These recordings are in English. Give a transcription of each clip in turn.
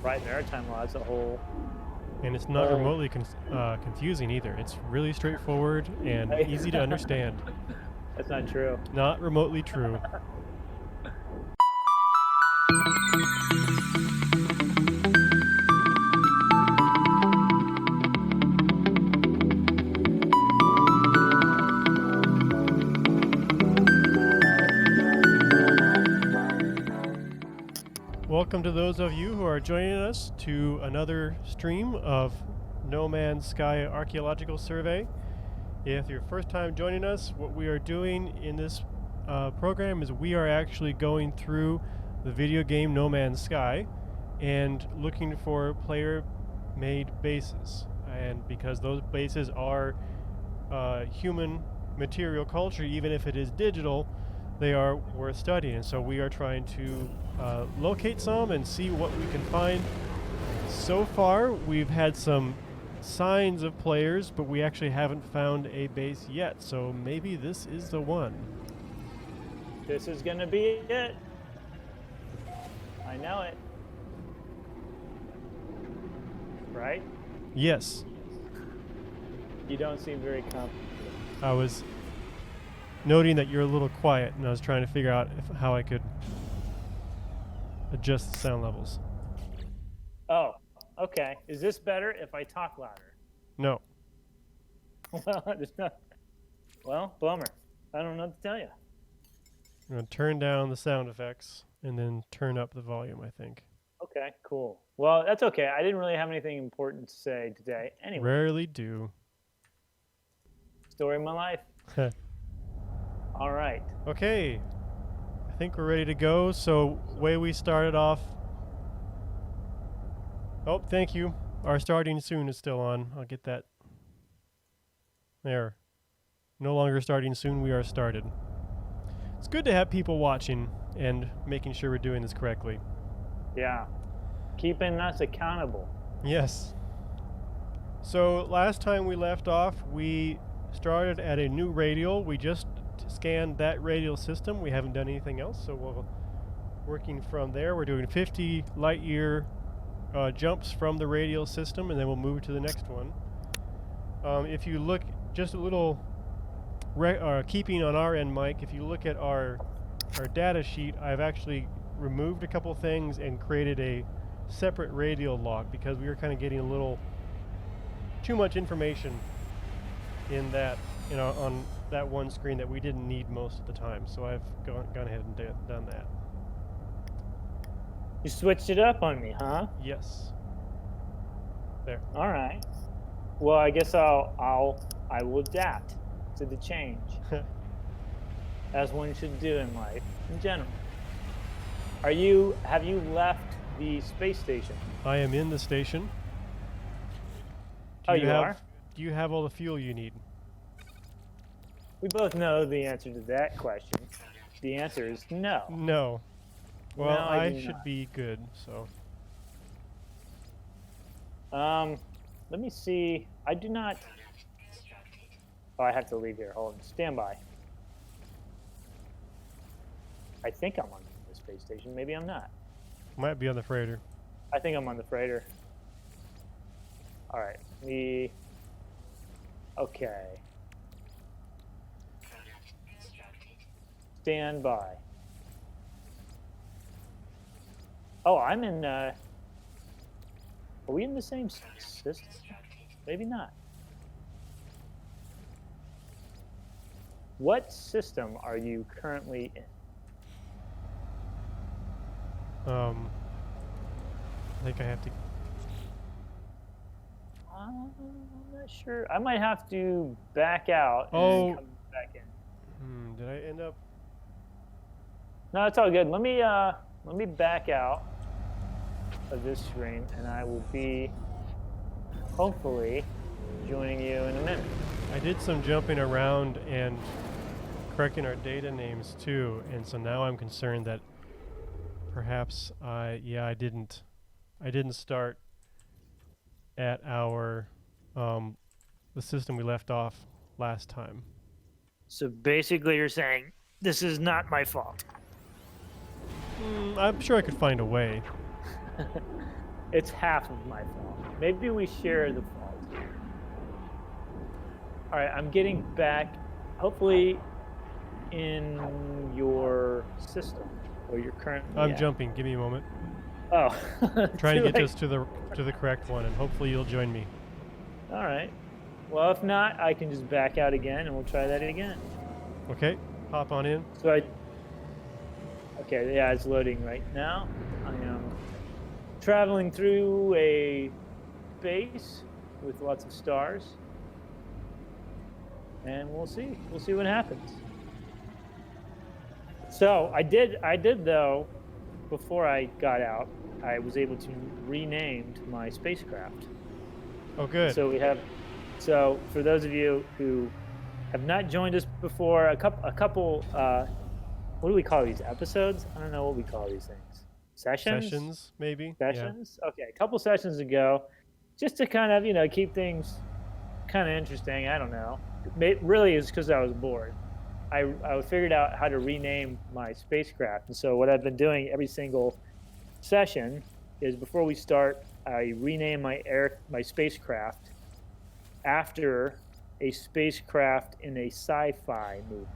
Right, maritime law as a whole. And it's not remotely confusing either. It's really straightforward and easy to understand. That's not true. Not remotely true. Welcome to those of you who are joining us to another stream of No Man's Sky Archaeological Survey. If you're first time joining us, what we are doing in this program is we are actually going through the video game No Man's Sky and looking for player-made bases. And because those bases are human material culture, even if it is digital, they are worth studying. And so we are trying to locate some and see what we can find. So far, we've had some signs of players, but we actually haven't found a base yet. So maybe this is the one. This is gonna be it. I know it. Right? Yes. You don't seem very confident. I was noting that you're a little quiet, and I was trying to figure out how I could adjust the sound levels. Oh, okay. Is this better if I talk louder? No. Well, bummer. I don't know what to tell you. I'm going to turn down the sound effects and then turn up the volume, I think. Okay, cool. Well, that's okay. I didn't really have anything important to say today. Anyway. Rarely do. Story of my life. All right. Okay. I think we're ready to go. So, way we started off. Oh, thank you. Our starting soon is still on. I'll get that. There. No longer starting soon, we are started. It's good to have people watching and making sure we're doing this correctly. Yeah. Keeping us accountable. Yes. So, last time we left off, we started at a new radial. We just scanned that radial system. We haven't done anything else, so we're working from there. We're doing 50 light year jumps from the radial system, and then we'll move to the next one. If you look, just a little keeping on our end, Mike, if you look at our data sheet, I've actually removed a couple things and created a separate radial log because we were kind of getting a little too much information in that, on that one screen that we didn't need most of the time. So I've gone ahead and done that. You switched it up on me, huh? Yes. There. All right. Well, I guess I will adapt to the change, as one should do in life in general. Have you left the space station? I am in the station. Oh, you are? Do you have all the fuel you need? We both know the answer to that question. The answer is no. No. Well, No, I should be good, so. Let me see. I do not. Oh, I have to leave here. Hold on. Stand by. I think I'm on the space station. Maybe I'm not. Might be on the freighter. I think I'm on the freighter. All right. Okay. Stand by. Oh, I'm in. Are we in the same system? Maybe not. What system are you currently in? I think I have to. I'm not sure. I might have to back out and come back in. Did I end up? No, it's all good. Let me back out of this screen, and I will be hopefully joining you in a minute. I did some jumping around and correcting our data names too, and so now I'm concerned that perhaps I didn't start at our the system we left off last time. So basically, you're saying this is not my fault. I'm sure I could find a way. It's half of my fault. Maybe we share the fault. All right, I'm getting back, hopefully, in your system where you're currently I'm at. jumping. Give me a moment. Oh, Trying to too get late. us to the correct one, and hopefully you'll join me. All right. Well, if not, I can just back out again, and we'll try that again. Okay, hop on in. So okay, yeah, it's loading right now. I am traveling through a space with lots of stars, and we'll see what happens. So I did though, before I got out, I was able to rename my spacecraft. Oh, good. So for those of you who have not joined us before, a couple what do we call these, episodes? I don't know what we call these things. Sessions, maybe. Sessions? Yeah. Okay, a couple sessions ago, just to kind of, keep things kind of interesting. I don't know. Really, it's because I was bored. I figured out how to rename my spacecraft, and so what I've been doing every single session is before we start, I rename my spacecraft after a spacecraft in a sci-fi movie.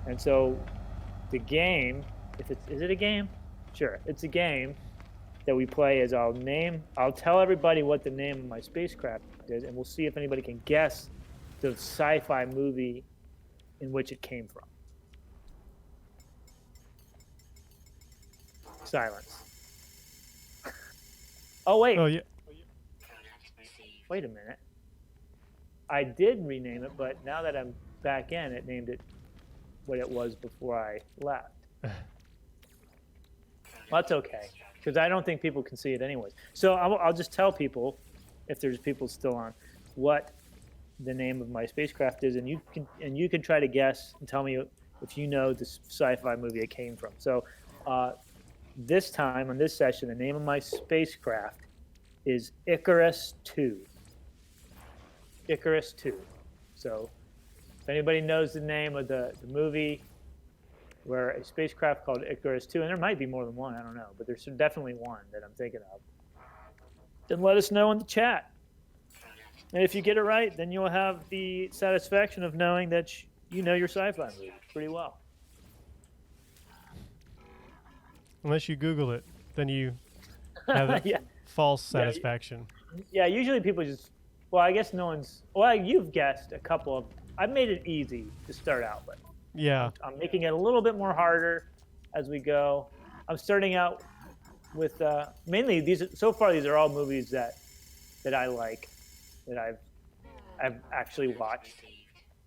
And so the game, is it a game? Sure, it's a game that we play. Is I'll tell everybody what the name of my spacecraft is, and we'll see if anybody can guess the sci-fi movie in which it came from. Silence. Oh, wait. Oh, yeah. Wait a minute. I did rename it, but now that I'm back in, it named it what it was before I left. Well, that's okay, because I don't think people can see it anyways. So I'll just tell people, if there's people still on, what the name of my spacecraft is, and you can try to guess and tell me if you know the sci-fi movie it came from. So this time on this session, the name of my spacecraft is Icarus 2. Icarus 2. So if anybody knows the name of the movie where a spacecraft called Icarus 2, and there might be more than one, I don't know, but there's definitely one that I'm thinking of, then let us know in the chat. And if you get it right, then you'll have the satisfaction of knowing that you know your sci-fi movie pretty well. Unless you Google it, then you have that Yeah. false satisfaction. Yeah, usually people just, well, I guess no one's, well, you've guessed a couple of, I've made it easy to start out with. Yeah. I'm making it a little bit more harder as we go. I'm starting out with, mainly so far these are all movies that I like, that I've actually watched,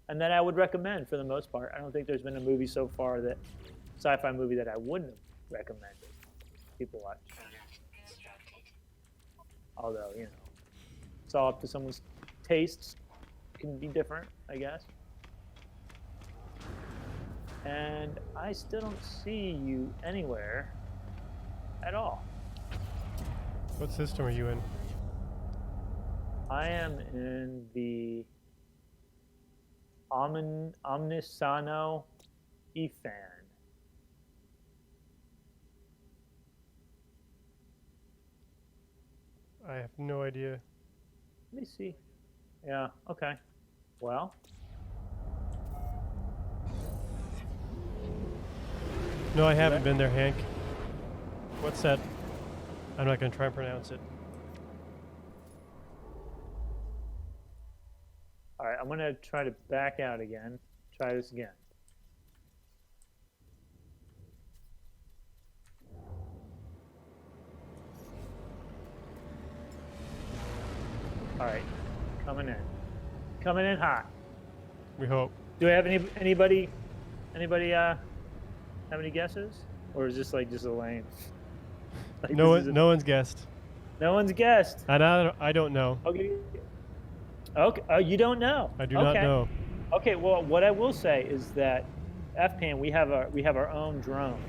and that I would recommend for the most part. I don't think there's been a movie so far sci-fi movie that I wouldn't have recommended people watch. Although, it's all up to someone's tastes. Can be different, I guess. And I still don't see you anywhere at all. What system are you in? I am in the Omnisano Ethan. I have no idea. Let me see. Yeah, okay. Well. No, I haven't been there, Hank. What's that? I'm not going to try and pronounce it. All right, I'm going to try to back out again. Try this again. All right, coming in hot. We hope. Do we have anybody have any guesses, or is this like just a lame? Like No one's guessed. No one's guessed. I don't know. Okay. Okay. You don't know. I do not know. Okay. Well, what I will say is that FPAN, we have our own drone.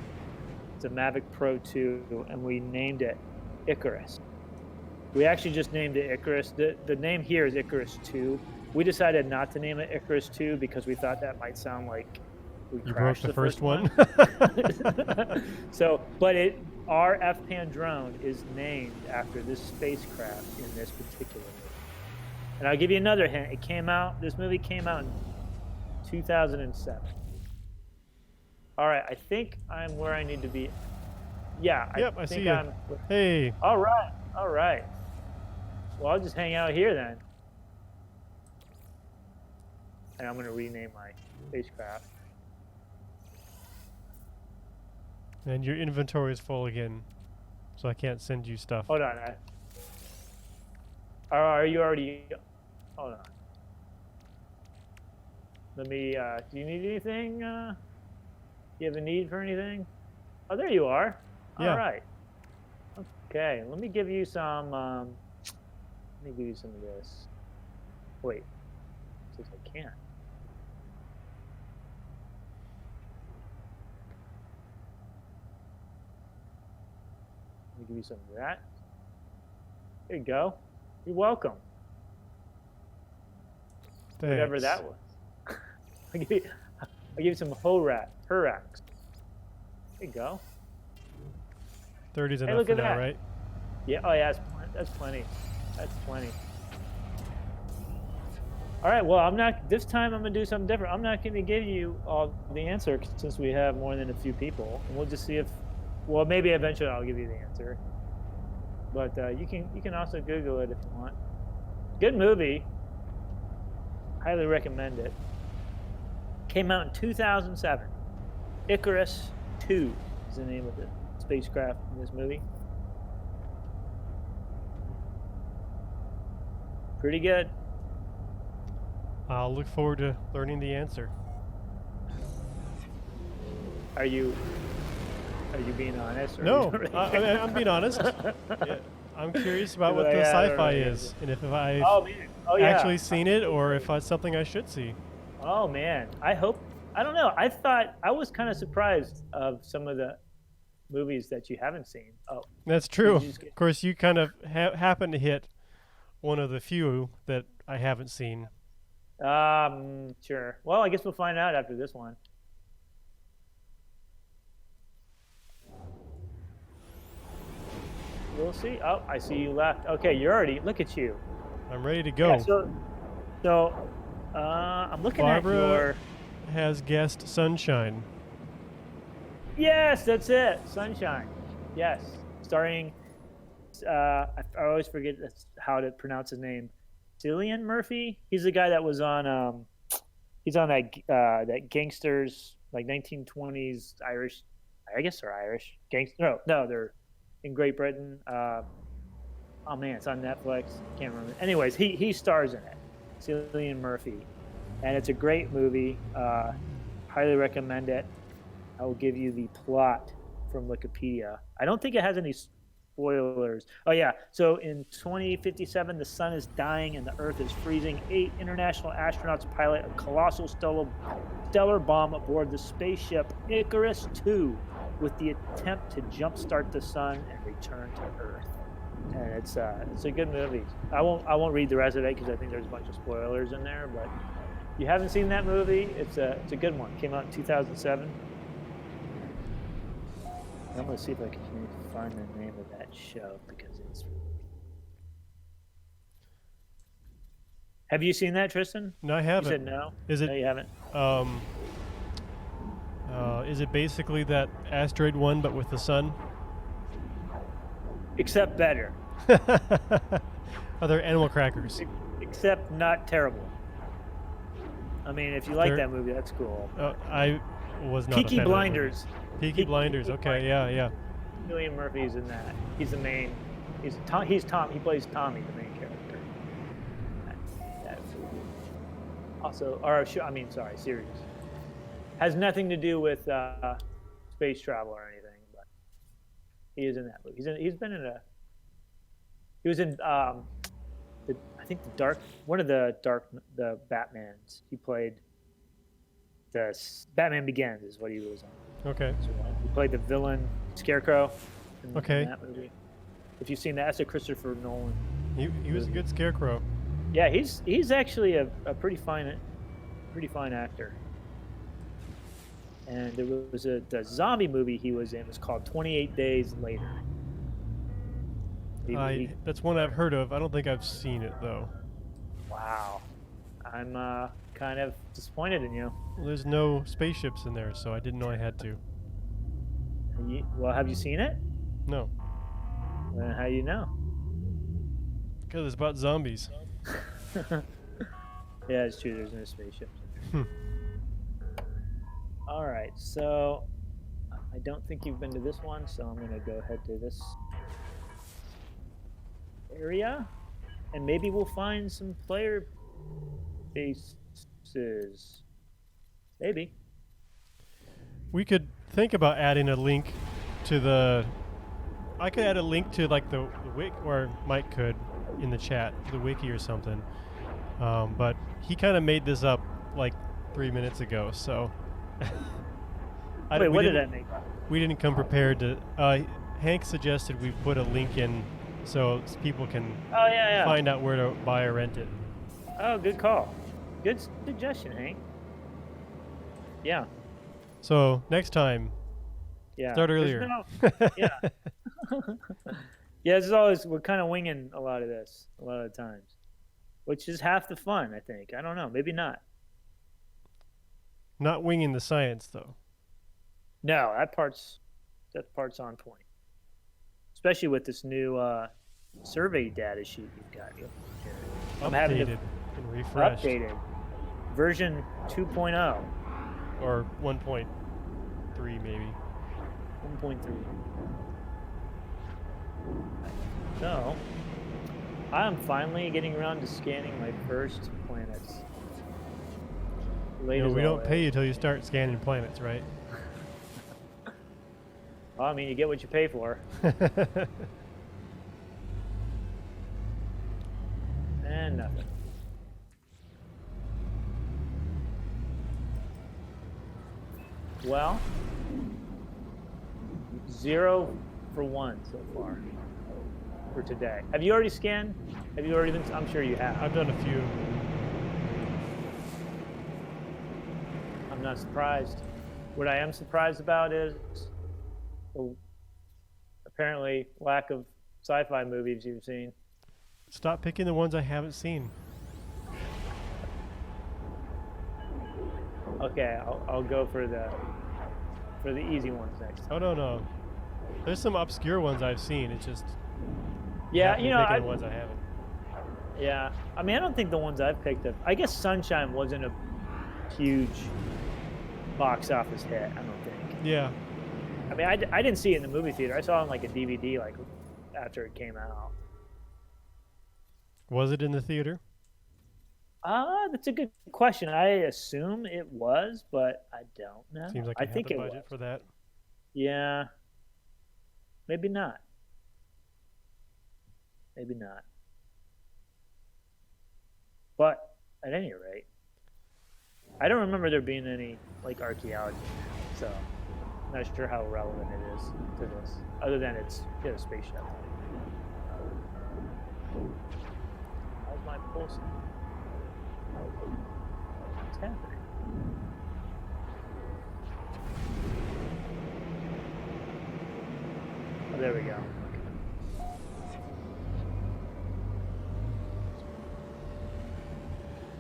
It's a Mavic Pro 2, and we named it Icarus. We actually just named it Icarus. The name here is Icarus 2. We decided not to name it Icarus 2 because we thought that might sound like we You broke crashed the first one. So, but our F-Pan drone is named after this spacecraft in this particular movie. And I'll give you another hint. This movie came out in 2007. All right, I think I'm where I need to be. Yeah, Yep, I see you. Hey. All right, all right. Well, I'll just hang out here then. And I'm going to rename my spacecraft. And your inventory is full again, so I can't send you stuff. Hold on. Are you already... Hold on. Let me... do you need anything? Do you have a need for anything? Oh, there you are. Yeah. All right. Okay, let me give you some... let me give you some of this. Wait. It says I can't. Let me give you some of that. There you go. You're welcome. Thanks. Whatever that was. I'll give you some Hurax. There you go. 30's enough look for at now, that. right? Yeah. Oh, yeah. That's plenty. That's plenty. All right. Well, this time I'm gonna do something different. I'm not gonna give you all the answer since we have more than a few people, and we'll just see if. Well, maybe eventually I'll give you the answer. But you can also Google it if you want. Good movie. Highly recommend it. Came out in 2007. Icarus 2 is the name of the spacecraft in this movie. Pretty good. I'll look forward to learning the answer. Are you being honest? Or No, really I'm being honest. Yeah, I'm curious about what Like, the I don't sci-fi know. is, and if I've Oh man! Oh yeah! actually seen it, or if it's something I should see. Oh man! I don't know. I was kind of surprised of some of the movies that you haven't seen. Oh, That's true. you just Of course, you kind of happen to hit one of the few that I haven't seen. sure. Well, I guess we'll find out after this one. We'll see. Oh, I see you left. Okay, you're already. Look at you. I'm ready to go. Yeah, so, I'm looking Barbara at your. has guessed Sunshine. Yes, that's it. Sunshine. Yes, starring. I always forget how to pronounce his name. Cillian Murphy. He's the guy that was on. He's on that gangsters, like 1920s Irish. I guess they're Irish. No, they're in Great Britain. Oh man, it's on Netflix. Can't remember. Anyways, he stars in it. Cillian Murphy, and it's a great movie. Highly recommend it. I will give you the plot from Wikipedia. I don't think it has any spoilers. Oh yeah, so in 2057, the sun is dying and the Earth is freezing. 8 international astronauts pilot a colossal stellar bomb aboard the spaceship Icarus 2 with the attempt to jumpstart the sun and return to Earth. And it's a good movie. I won't read the rest of it because I think there's a bunch of spoilers in there. But if you haven't seen that movie, it's a good one. Came out in 2007. I'm gonna see if I can find the name of that show because it's. Have you seen that, Tristan? No, I haven't. You said no. Is it? No, you haven't. Is it basically that asteroid one, but with the sun? Except better. Are there animal crackers? Except not terrible. I mean, if you like that movie, that's cool. I was not. Peaky Blinders. Peaky Blinders. Okay, yeah. Cillian Murphy's in that. He's the main. He's Tom. He plays Tommy, the main character. That movie. Also, series. Has nothing to do with space travel or anything, but he is in that movie. He was in the Batmans. He played the Batman Begins is what he was on. Okay. So, he played the villain Scarecrow in that movie. If you've seen that, that's a Christopher Nolan. He was a good Scarecrow. Yeah, he's actually a pretty fine actor. And there was the zombie movie he was in was called 28 Days Later. That's one I've heard of. I don't think I've seen it though. Wow. I'm kind of disappointed in you. Well, there's no spaceships in there, so I didn't know I had to. Well, have you seen it? No. Then how do you know? Because it's about zombies. Yeah, it's true. There's no spaceships in there. All right, so I don't think you've been to this one, so I'm going to go ahead to this area, and maybe we'll find some player bases. Maybe. We could think about adding a link to the... I could add a link to like the wiki, or Mike could in the chat, the wiki or something. But he kind of made this up like 3 minutes ago, so... Wait, what did that make up? We didn't come prepared to... Hank suggested we put a link in so people can find out where to buy or rent it. Oh, good call. Good suggestion, Hank. Yeah. So next time, start earlier. Yeah. Yeah, this is always, we're kind of winging a lot of this, a lot of the times, which is half the fun, I think. I don't know, maybe not. Not winging the science, though. No, that part's on point. Especially with this new survey data sheet you've got. I'm having Updated and refreshed. Updated. Version 2.0. Or 1.3 maybe. 1.3. So, I'm finally getting around to scanning my first planets. We don't pay you till you start scanning planets, right? Well, I mean, you get what you pay for. And nothing. Well, 0 for 1 so far for today. Have you already scanned? Have you already been? I'm sure you have. I've done a few. I'm not surprised. What I am surprised about is apparently lack of sci-fi movies you've seen. Stop picking the ones I haven't seen. Okay, I'll go for the easy ones next time. Oh no. There's some obscure ones I've seen. It's just yeah, picking the ones I haven't. Yeah, I mean, I don't think the ones I've picked up. I guess Sunshine wasn't a huge box office hit. I don't think. Yeah. I mean, I didn't see it in the movie theater. I saw it on like a DVD like after it came out. Was it in the theater? That's a good question. I assume it was, but I don't know. Seems like I think a it budget was. for that. Yeah. Maybe not. Maybe not. But at any rate, I don't remember there being any like archaeology, so I'm not sure how relevant it is to this, other than it's a space shuttle. How's my pulse? What's happening? Oh, there we go.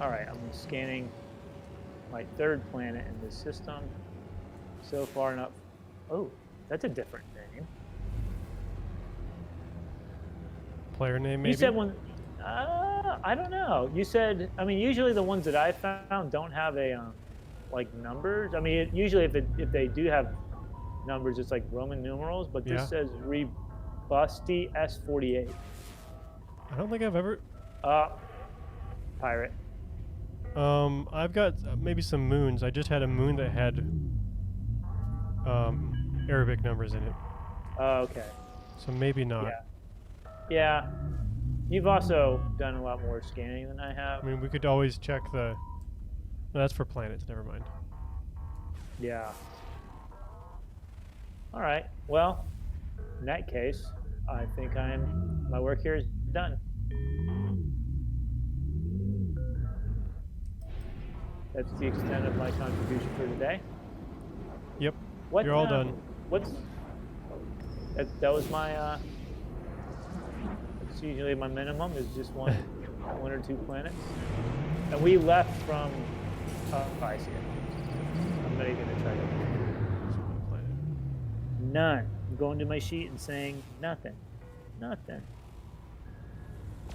All right, I'm scanning my third planet in this system. So far enough. Oh, that's a different name. Player name, maybe? You said one. I don't know. You said. I mean, usually the ones that I found don't have a like numbers. I mean, usually if they do have numbers, it's like Roman numerals. But this says Rebusti S48. I don't think I've ever. Pirate. I've got maybe some moons. I just had a moon that had Arabic numbers in it. Oh, okay. So maybe not. Yeah. Yeah. You've also done a lot more scanning than I have. I mean, we could always check the... No, that's for planets. Never mind. Yeah. All right. Well, in that case, I think my work here is done. That's the extent of my contribution for today. Yep. What? You're all done. What's that was my. It's usually my minimum is just one or two planets, and we left from. Oh, I see it. I'm not even gonna try to. None. I'm going to my sheet and saying nothing. Nothing.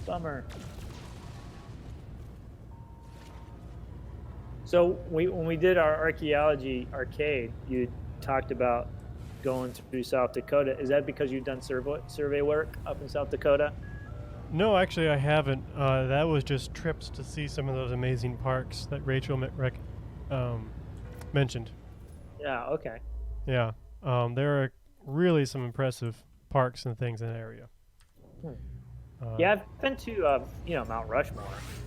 Bummer. So when we did our archaeology arcade, you talked about going through South Dakota. Is that because you've done survey work up in South Dakota? No, actually, I haven't. That was just trips to see some of those amazing parks that Rachel mentioned. Yeah. Okay. Yeah. There are really some impressive parks and things in that area. Hmm. Yeah, I've been to Mount Rushmore.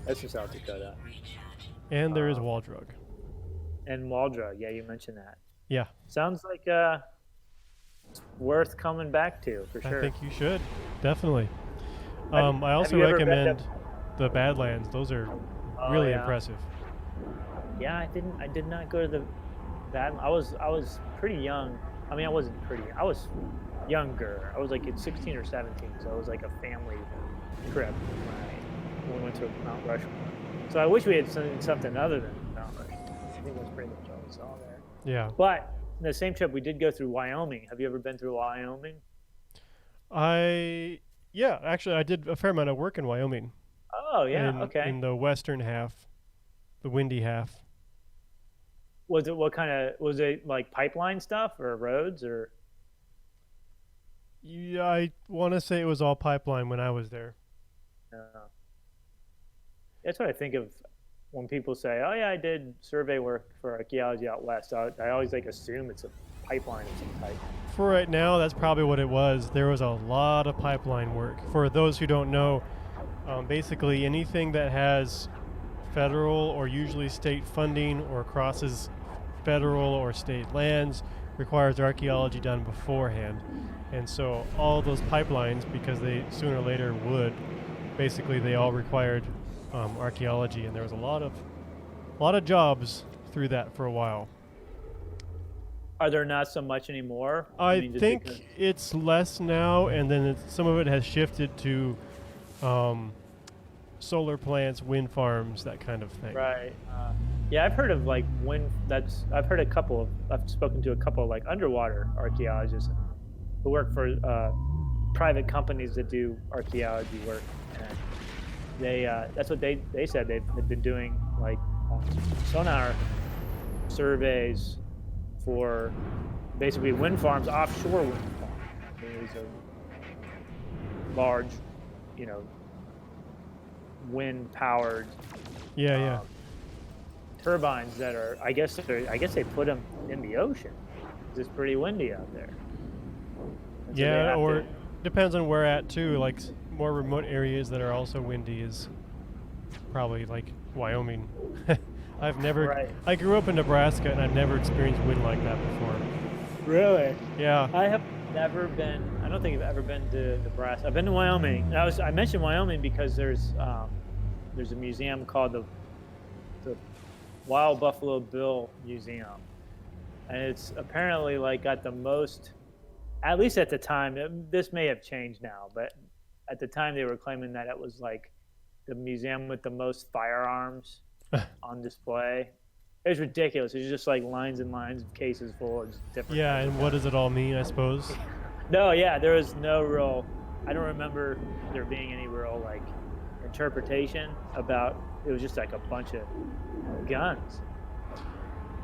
That's in South Dakota. And there is Waldrug. And Waldrug. Yeah, you mentioned that. Yeah. Sounds like it's worth coming back to for sure. I think you should definitely. I also you ever been recommend the Badlands. Those are really impressive. Yeah, I did not go to the Bad. I was pretty young. I mean, I wasn't pretty. I was younger. I was like 16 or 17, so it was like a family trip when we went to Mount Rushmore. So I wish we had seen something other than Mount Rushmore. I think that's pretty much all we saw there. Yeah. But in the same trip, we did go through Wyoming. Have you ever been through Wyoming? Yeah, actually, I did a fair amount of work in Wyoming. Oh, yeah, okay. In the western half, the windy half. Was it like pipeline stuff or roads or? Yeah, I want to say it was all pipeline when I was there. That's what I think of when people say, "Oh yeah, I did survey work for archaeology out west." I always assume it's a pipeline of some type. For right now, that's probably what it was. There was a lot of pipeline work. For those who don't know, basically anything that has federal or usually state funding or crosses federal or state lands requires archaeology done beforehand. And so all those pipelines, because they sooner or later would, basically they all required archaeology, and there was a lot of jobs through that for a while. Are there not so much anymore? I think it's less now, and then some of it has shifted to solar plants, wind farms, that kind of thing. Right. Yeah, I've heard of I've spoken to a couple of underwater archaeologists who work for private companies that do archaeology work, and that's what they said. They've been doing sonar surveys for basically wind farms, offshore wind farms. I mean, these are large, wind-powered turbines that are. I guess they put them in the ocean. It's pretty windy out there. And yeah, or depends on where at too. Like more remote areas that are also windy is probably like Wyoming. I've never. Right. I grew up in Nebraska, and I've never experienced wind like that before. Really? Yeah. I have never been. I don't think I've ever been to Nebraska. I've been to Wyoming. And I mentioned Wyoming because there's a museum called the Wild Buffalo Bill Museum, and it's apparently got the most. At least at the time, this may have changed now, but at the time they were claiming that it was the museum with the most firearms on display. It was ridiculous. It was just lines and lines of cases full of different. Yeah, and what does it all mean, I suppose? No, yeah, there was no real. I don't remember there being any real interpretation about. It was just a bunch of guns.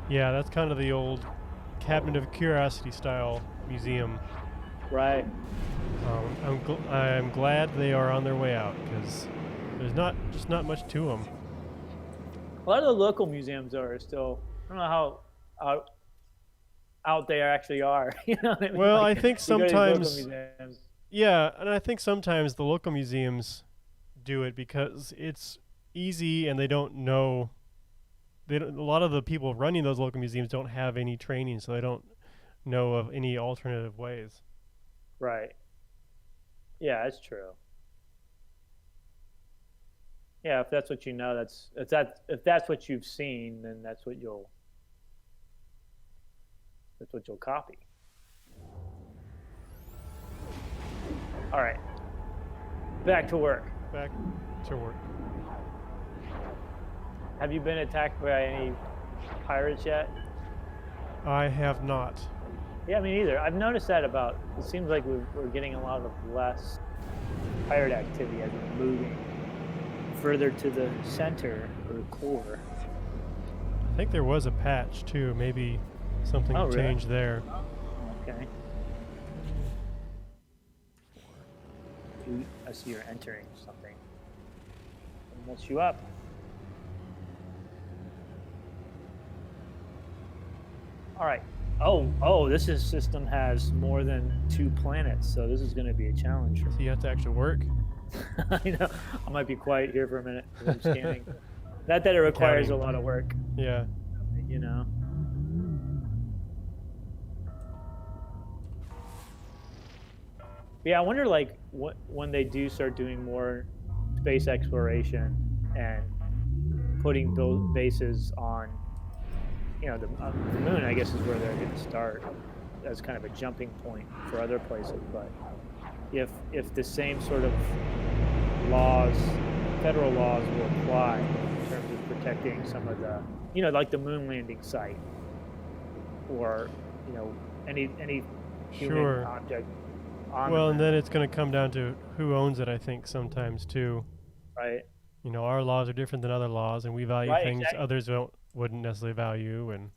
Yeah, that's kind of the old Cabinet of Curiosity style museum. Right. I'm glad they are on their way out because there's not much to them. A lot of the local museums are still. I don't know how out they actually are. You know what I mean? Well, I think sometimes. Yeah, and I think sometimes the local museums do it because it's easy and they don't know. A lot of the people running those local museums don't have any training, so they don't know of any alternative ways. Right. Yeah, that's true. Yeah, if that's what you know, if that's what you've seen, then that's what you'll That's what you'll copy. All right, back to work. Back to work. Have you been attacked by any pirates yet? I have not. Yeah, me neither. I've noticed that about. It seems like we're getting a lot of less pirate activity as we're moving further to the center or core. I think there was a patch too. Maybe something Oh, really? changed there. Okay. I see you're entering something. I'll mess you up. All right. Oh, this system has more than 2 planets, so this is going to be a challenge for So me. you have to actually work. I know. I might be quiet here for a minute 'cause I'm scanning. Not that it requires a lot of work, Yeah. you know. Yeah, I wonder like when they do start doing more space exploration and putting bases on, the moon. I guess is where they're going to start as kind of a jumping point for other places. But if the same sort of laws, federal laws, will apply in terms of protecting some of the, like the moon landing site, or any human Sure. object on Well, the and moon, then it's going to come down to who owns it, I think, sometimes too. right? Our laws are different than other laws, and we value Right, things exactly. others wouldn't necessarily value. And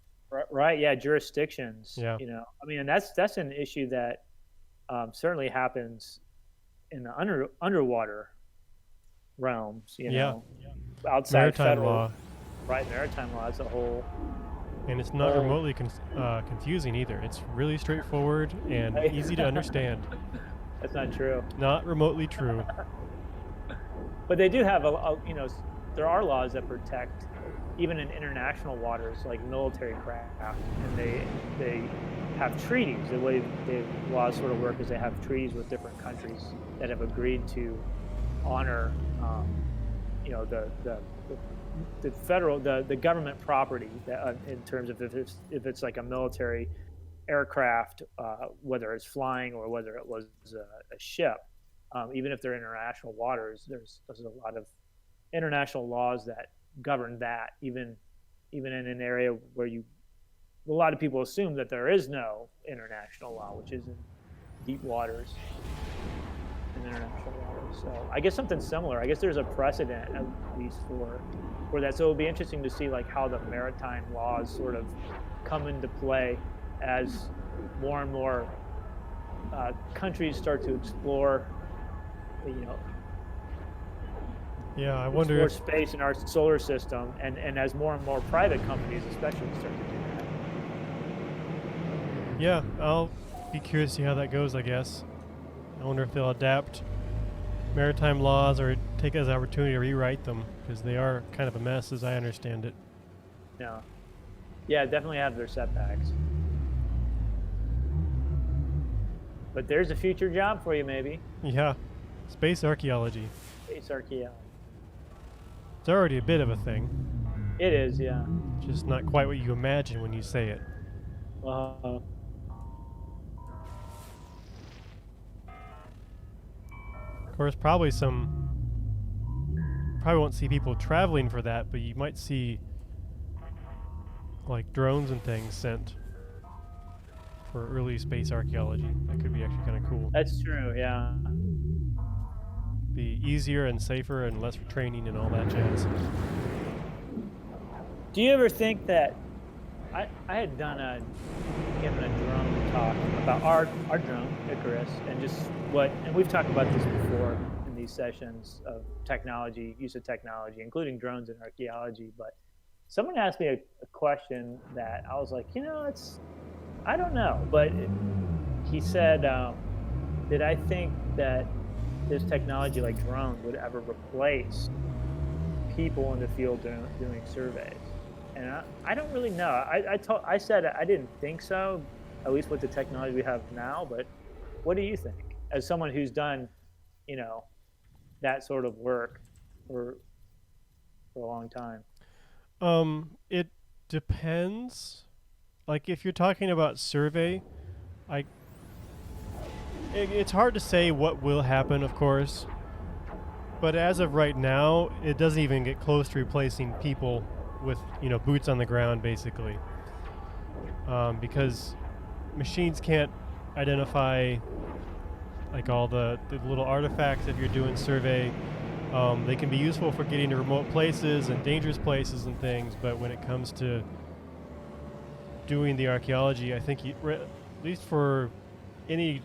Right, yeah, jurisdictions. yeah, I mean, and that's an issue that certainly happens in the underwater realms. yeah, Outside maritime federal, law, right? Maritime law is a whole. and it's not remotely confusing either. It's really straightforward and easy to understand. That's not true. Not remotely true. But they do have there are laws that protect even in international waters, like military craft, and they have treaties. The way the laws sort of work is they have treaties with different countries that have agreed to honor, the federal the government property that, in terms of if it's like a military aircraft, whether it's flying or whether it was a ship. Even if they're international waters, there's a lot of international laws that govern that, even in an area where a lot of people assume that there is no international law, which is in deep waters in international waters. So I guess something similar. I guess there's a precedent at least for that. So it'll be interesting to see like how the maritime laws sort of come into play as more and more countries start to explore, Yeah, I wonder explore if space in our solar system, and as more and more private companies especially start to do that. Yeah, I'll be curious to see how that goes, I guess. I wonder if they'll adapt maritime laws or take it as an opportunity to rewrite them, because they are kind of a mess as I understand it. Yeah, definitely have their setbacks. But there's a future job for you, maybe. Yeah, space archaeology. Space archaeology. It's already a bit of a thing, It is, yeah. just not quite what you imagine when you say it. Uh, Of course, probably won't see people traveling for that, but you might see like drones and things sent for early space archaeology. That could be actually kind of cool. that's true, yeah. Be easier and safer and less training and all that jazz. Do you ever think that I had given a drone talk about our drone, Icarus, and just and we've talked about this before in these sessions of use of technology, including drones in archaeology, but someone asked me a question that I was like, I don't know, but he said, did I think that this technology like drones would ever replace people in the field doing surveys? And I don't really know. I said I didn't think so, at least with the technology we have now. But what do you think, as someone who's done, that sort of work for a long time? It depends. like if you're talking about survey, I it's hard to say what will happen, of course. But as of right now, it doesn't even get close to replacing people with, boots on the ground, basically. Because machines can't identify like all the little artifacts if you're doing survey. They can be useful for getting to remote places and dangerous places and things, but when it comes to doing the archaeology, I think at least for any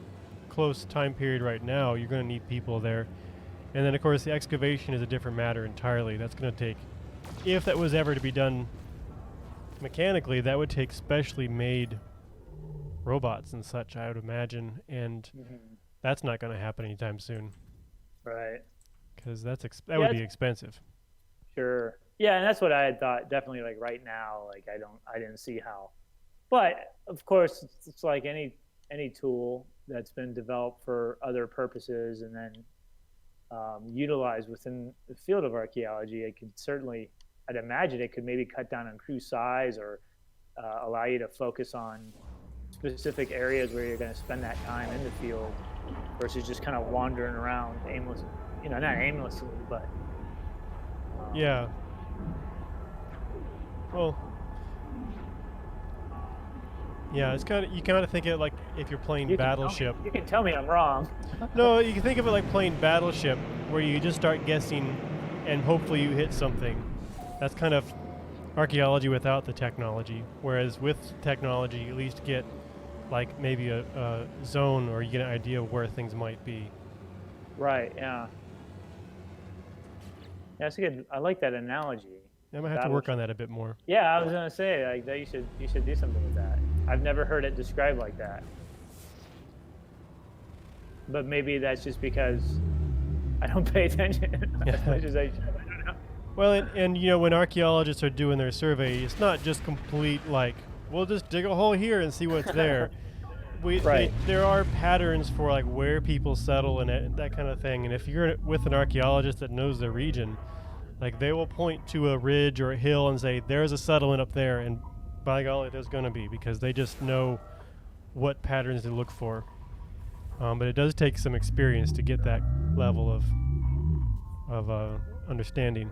close time period right now, you're going to need people there. And then, of course, the excavation is a different matter entirely. That's going to take, if that was ever to be done mechanically, that would take specially made robots and such, I would imagine. And that's not going to happen anytime soon. Right. Because that would be expensive. Sure. Yeah, and that's what I had thought. Definitely, like right now, like I didn't see how. But of course, it's like any tool that's been developed for other purposes and then utilized within the field of archaeology. It could certainly, I'd imagine, it could maybe cut down on crew size or allow you to focus on specific areas where you're going to spend that time in the field versus just kind of wandering around aimlessly. Not aimlessly, but yeah. Well, yeah, it's you kind of think it like if you're playing Battleship. You can tell me I'm wrong. No, you can think of it like playing Battleship, where you just start guessing, and hopefully you hit something. That's kind of archaeology without the technology. Whereas with technology, you at least get like maybe a zone, or you get an idea of where things might be. Right. Yeah. That's good. I like that analogy. I might have to work on that a bit more. Yeah, I was gonna say like that. You should do something with that. I've never heard it described like that. But maybe that's just because I don't pay attention as much as I should. I don't know. Well, and when archaeologists are doing their survey, it's not just complete like we'll just dig a hole here and see what's there. There are patterns for like where people settle and that kind of thing. And if you're with an archaeologist that knows the region, like they will point to a ridge or a hill and say, there's a settlement up there, and by golly, there's going to be, because they just know what patterns to look for. But it does take some experience to get that level of understanding.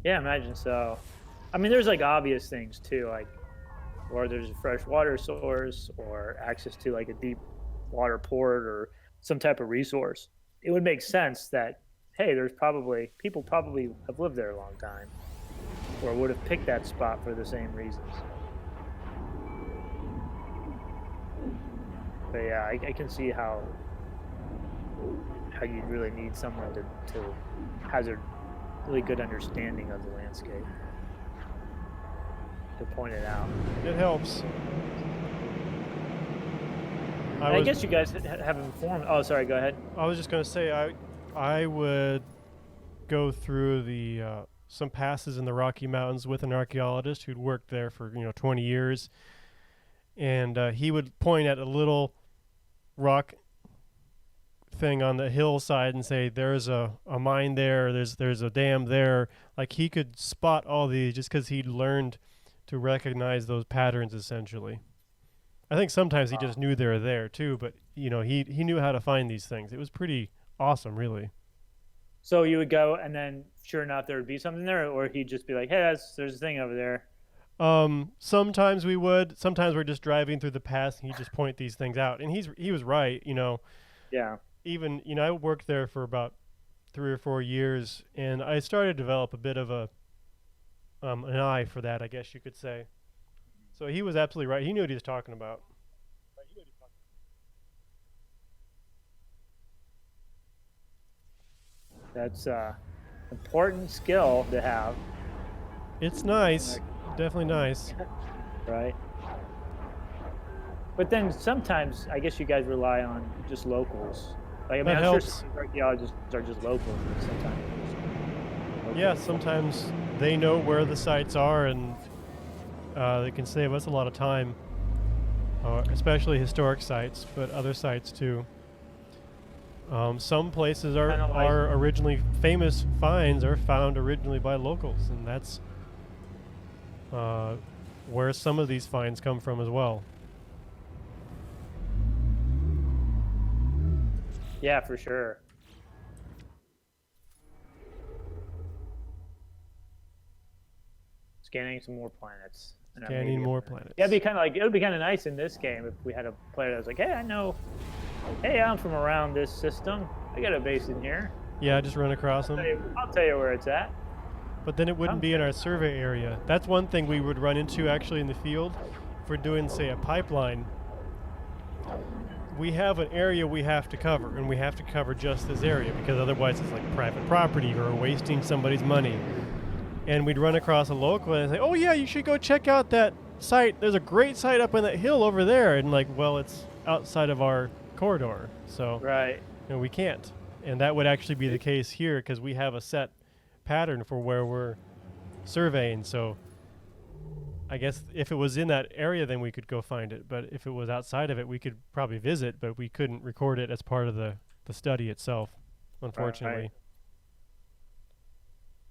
Yeah, imagine so. I mean, there's like obvious things too, like or there's a fresh water source or access to like a deep water port or some type of resource. It would make sense that, hey, people probably have lived there a long time or would have picked that spot for the same reasons. But yeah, I can see how you'd really need someone to has a really good understanding of the landscape to point it out. It helps. I guess you guys have informed. Oh, sorry. Go ahead. I was just going to say I would go through the some passes in the Rocky Mountains with an archaeologist who'd worked there for 20 years, and he would point at a little rock thing on the hillside and say, "There's a mine there. There's a dam there." Like he could spot all these just because he'd learned to recognize those patterns. Essentially, I think sometimes he just knew they were there too, but he knew how to find these things. It was pretty awesome, really. So you would go, and then sure enough, there would be something there, or he'd just be like, "Hey, there's a thing over there." Sometimes we would. Sometimes we're just driving through the pass, and he'd just point these things out, and he was right. Yeah. Even I worked there for about 3 or 4 years, and I started to develop a bit of an eye for that, I guess you could say. So he was absolutely right. He knew what he was talking about. That's important skill to have. It's nice. Definitely nice. Right. But then sometimes I guess you guys rely on just locals. Like, I mean, I'm sure some archaeologists are just locals, but sometimes yeah, sometimes they know where the sites are, and they can save us a lot of time, especially historic sites, but other sites too. Some places are originally famous finds are found originally by locals, and that's where some of these finds come from as well. Yeah, for sure. Scanning some more planets. And Scanning maybe more planets. Yeah, it would be kind of nice in this game if we had a player that was like, hey, hey, I'm from around this system. I got a base in here. Yeah, just run across them. I'll tell you where it's at. But then it wouldn't be in our survey area. That's one thing we would run into actually in the field. If we're doing, say, a pipeline, we have an area we have to cover, and we have to cover just this area because otherwise it's like private property or wasting somebody's money. And we'd run across a local and say, oh yeah, you should go check out that site. There's a great site up on that hill over there. And like, well, it's outside of our corridor. So right. We can't. And that would actually be the case here because we have a set pattern for where we're surveying. So I guess if it was in that area, then we could go find it. But if it was outside of it, we could probably visit, but we couldn't record it as part of the study itself, unfortunately. Right.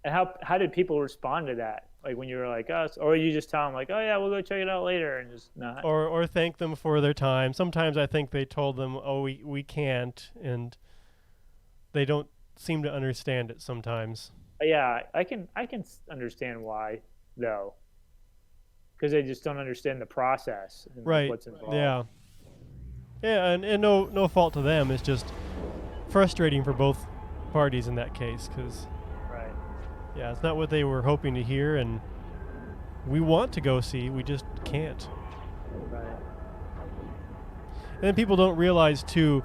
And how did people respond to that? Like when you were like us, or you just tell them like, oh yeah, we'll go check it out later, and just not. Or thank them for their time. Sometimes I think they told them, oh, we can't, and they don't seem to understand it sometimes. Yeah, I can understand why though, because they just don't understand the process and right. what's involved. Yeah. Yeah, and no fault to them. It's just frustrating for both parties in that case, because. Yeah, it's not what they were hoping to hear, and we want to go see, we just can't. Right. And then people don't realize, too,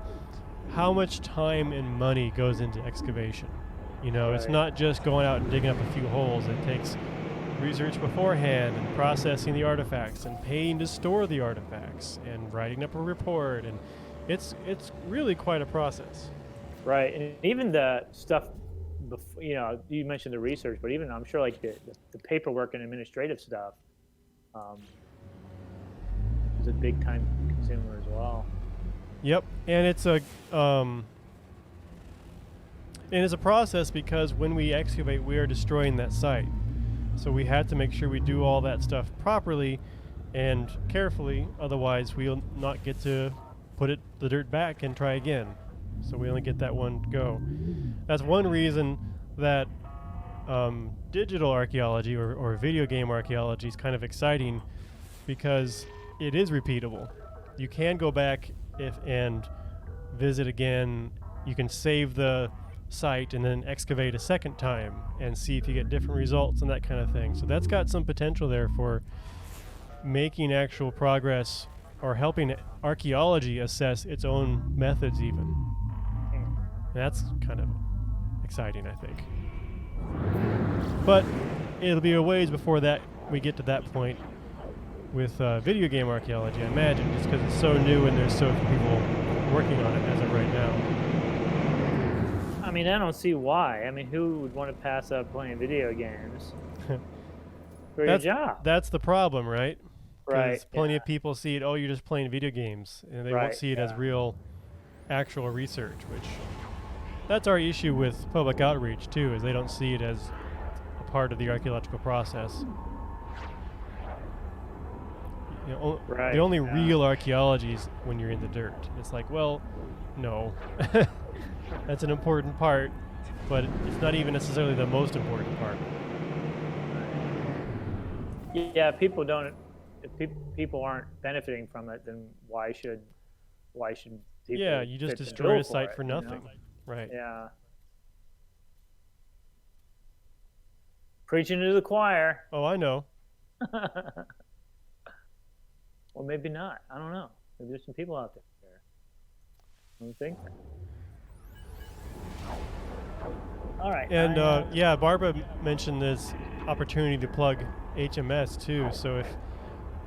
how much time and money goes into excavation. You know, right. It's not just going out and digging up a few holes. It takes research beforehand and processing the artifacts and paying to store the artifacts and writing up a report, and it's really quite a process. Right, and even the stuff. You know, you mentioned the research, but even I'm sure like the paperwork and administrative stuff is a big time consumer as well. Yep, and it's a process because when we excavate, we are destroying that site. So we had to make sure we do all that stuff properly and carefully, otherwise we'll not get to put the dirt back and try again. So we only get that one go. That's one reason that digital archaeology or video game archaeology is kind of exciting, because it is repeatable. You can go back and visit again. You can save the site and then excavate a second time and see if you get different results and that kind of thing. So that's got some potential there for making actual progress or helping archaeology assess its own methods even. That's kind of exciting, I think. But it'll be a ways before that we get to that point with video game archaeology, I imagine, just because it's so new and there's so few people working on it as of right now. I mean, I don't see why. I mean, who would want to pass up playing video games for your job? That's the problem, right? Right. Plenty of people see it, oh, you're just playing video games, and they won't see it as real, actual research, which... That's our issue with public outreach, too, is they don't see it as a part of the archaeological process. You know, the only real archaeology is when you're in the dirt. It's like, well, no. That's an important part, but it's not even necessarily the most important part. Yeah, if people aren't benefiting from it, then why should people? Yeah, you just destroy a site for nothing. You know? Right. Yeah. Preaching to the choir. Oh, I know. Or maybe not. I don't know. Maybe there's some people out there. I don't think. All right. And Barbara mentioned this opportunity to plug HMS too. So if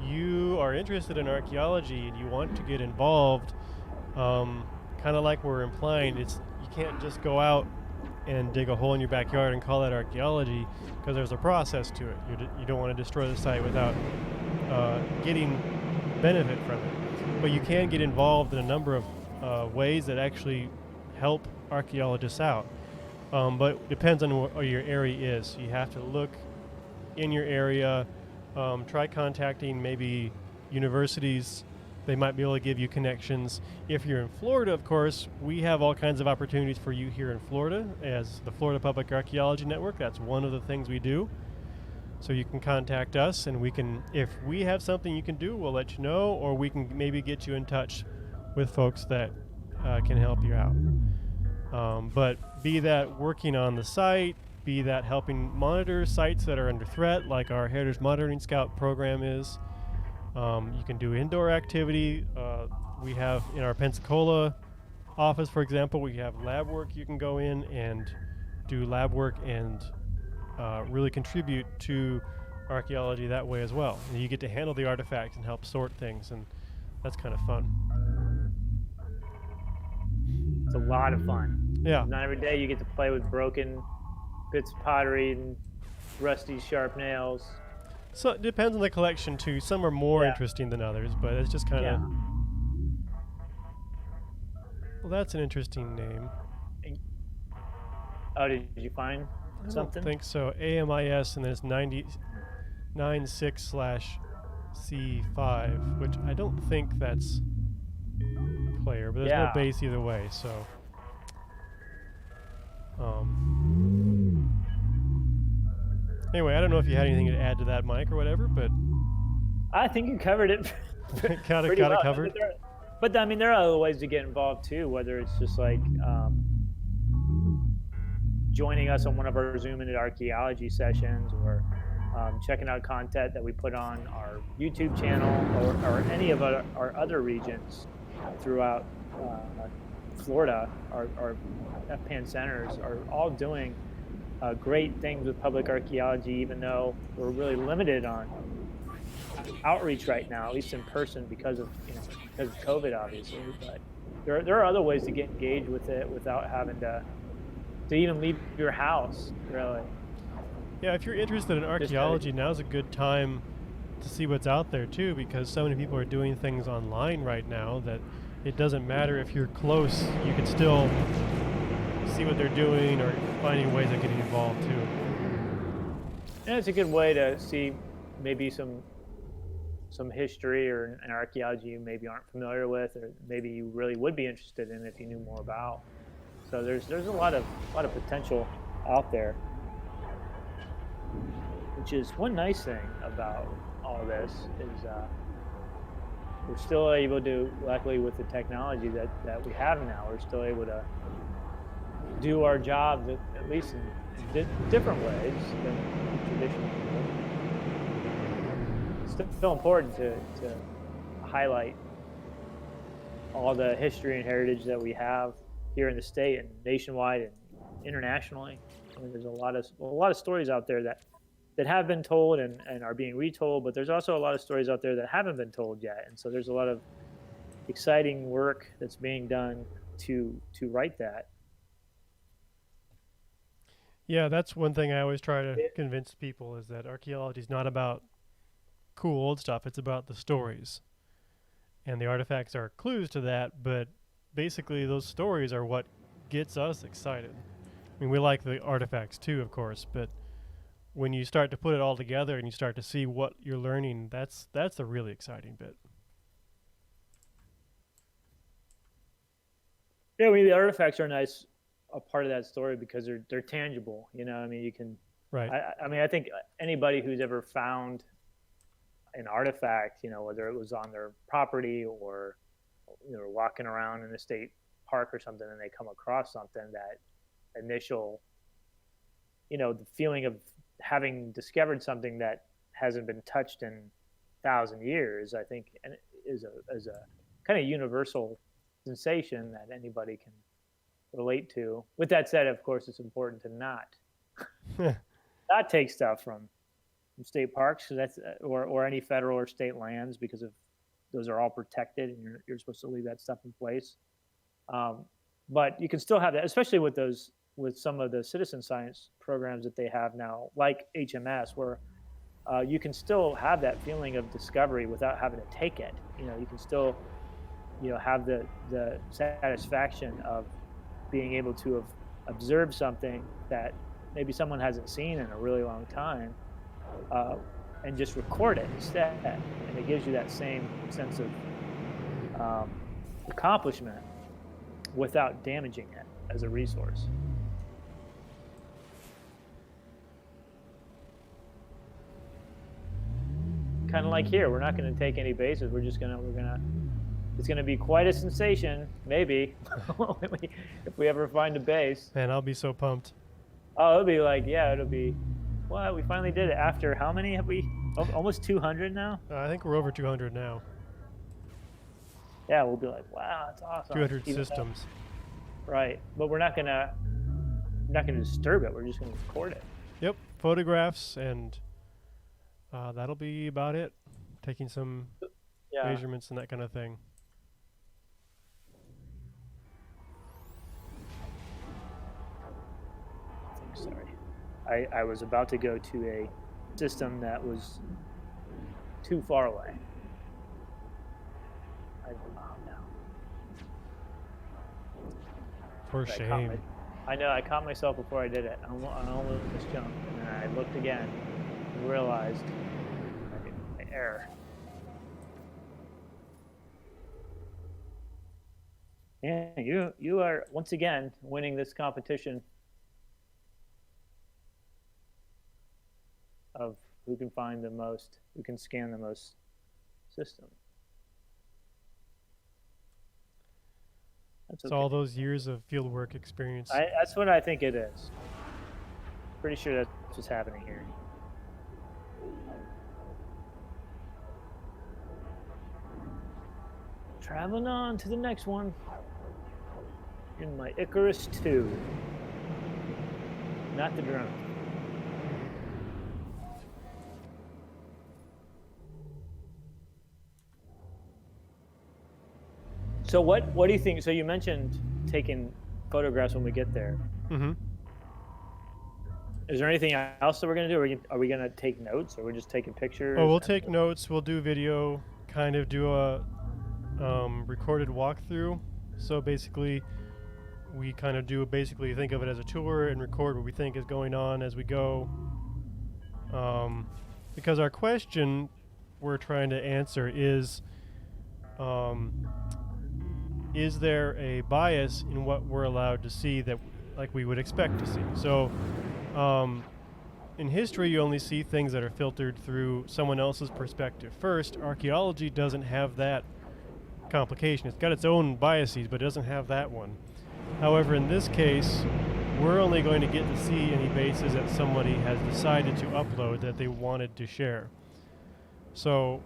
you are interested in archaeology and you want to get involved, kind of like we're implying, you can't just go out and dig a hole in your backyard and call that archaeology, because there's a process to it. You don't want to destroy the site without getting benefit from it. But you can get involved in a number of ways that actually help archaeologists out. But it depends on what your area is. You have to look in your area try contacting maybe universities. They might be able to give you connections. If you're in Florida, of course, we have all kinds of opportunities for you here in Florida as the Florida Public Archaeology Network. That's one of the things we do. So you can contact us, and we can, if we have something you can do, we'll let you know, or we can maybe get you in touch with folks that can help you out. But be that working on the site, be that helping monitor sites that are under threat, like our Heritage Monitoring Scout program is. You can do indoor activity. We have in our Pensacola office, for example, we have lab work. You can go in and do lab work and really contribute to archaeology that way as well. And you get to handle the artifacts and help sort things, and that's kind of fun. It's a lot of fun. Yeah. Not every day you get to play with broken bits of pottery and rusty, sharp nails. So it depends on the collection too. Some are more Yeah. interesting than others, but it's just kind of. Yeah. Well, that's an interesting name. Oh, did you find I something? don't think so. AMIS, and then it's 96/C5, which I don't think that's player, but there's no Yeah. base either way, so. Anyway, I don't know if you had anything to add to that, Mike, or whatever, but I think you covered it. got it pretty well. covered. But I mean, there are other ways to get involved too, whether it's just like joining us on one of our Zoom into archaeology sessions, or checking out content that we put on our YouTube channel, or any of our other regions throughout Florida. Our FPAN centers are all doing great things with public archaeology, even though we're really limited on outreach right now, at least in person, because of COVID, obviously. But there are other ways to get engaged with it without having to even leave your house, really. Yeah, if you're interested in archaeology, now's a good time to see what's out there too, because so many people are doing things online right now that it doesn't matter if you're close, you can still see what they're doing or finding ways of getting involved too. And it's a good way to see maybe some history or an archaeology you maybe aren't familiar with, or maybe you really would be interested in if you knew more about. So there's a lot of potential out there, which is one nice thing about all this is we're still able to, luckily with the technology that we have now, we're still able to do our job at least in different ways than traditionally. It's still important to highlight all the history and heritage that we have here in the state and nationwide and internationally. I mean, there's a lot of stories out there that have been told and are being retold, but there's also a lot of stories out there that haven't been told yet. And so there's a lot of exciting work that's being done to write that. Yeah, that's one thing I always try to convince people, is that archaeology is not about cool old stuff, it's about the stories. And the artifacts are clues to that, but basically those stories are what gets us excited. I mean, we like the artifacts too, of course, but when you start to put it all together and you start to see what you're learning, that's the really exciting bit. Yeah, I mean, the artifacts are a part of that story because they're tangible. You know, I mean, you can. Right. I mean, I think anybody who's ever found an artifact, you know, whether it was on their property or, you know, walking around in a state park or something, and they come across something, that initial, you know, the feeling of having discovered something that hasn't been touched in 1,000 years, I think, and is a kind of universal sensation that anybody can relate to. With that said, of course, it's important to not take stuff from state parks, so that's or any federal or state lands, because of those are all protected, and you're supposed to leave that stuff in place. But you can still have that, especially with some of the citizen science programs that they have now, like HMS, where you can still have that feeling of discovery without having to take it. You know, you can still, you know, have the satisfaction of being able to have observed something that maybe someone hasn't seen in a really long time, and just record it instead, and it gives you that same sense of accomplishment without damaging it as a resource. Kind of like here, we're not going to take any bases. It's going to be quite a sensation, maybe, if we ever find a base. Man, I'll be so pumped. Oh, it'll be like, yeah, it'll be, what? We finally did it after how many have we? Almost 200 now? I think we're over 200 now. Yeah, we'll be like, wow, that's awesome. 200 systems. Right, but we're not gonna disturb it. We're just gonna record it. Yep, photographs, and that'll be about it. Taking some measurements and that kind of thing. Sorry, I was about to go to a system that was too far away. For shame. I know, I caught myself before I did it. I almost jumped, and then I looked again and realized my error. Yeah, you are once again winning this competition of who can find the most, who can scan the most systems. It's okay. All those years of fieldwork experience. That's what I think it is. Pretty sure that's what's happening here. Traveling on to the next one. In my Icarus 2. Not the drone. So what do you think? So you mentioned taking photographs when we get there. Mm-hmm. Is there anything else that we're going to do? Are we going to take notes, or we're just taking pictures? Oh, we'll take notes. We'll do video, kind of do a recorded walkthrough. So basically, we kind of think of it as a tour and record what we think is going on as we go. Because our question we're trying to answer is there a bias in what we're allowed to see that like we would expect to see? So in history, you only see things that are filtered through someone else's perspective. First, archaeology doesn't have that complication. It's got its own biases, but it doesn't have that one. However, in this case, we're only going to get to see any bases that somebody has decided to upload that they wanted to share. So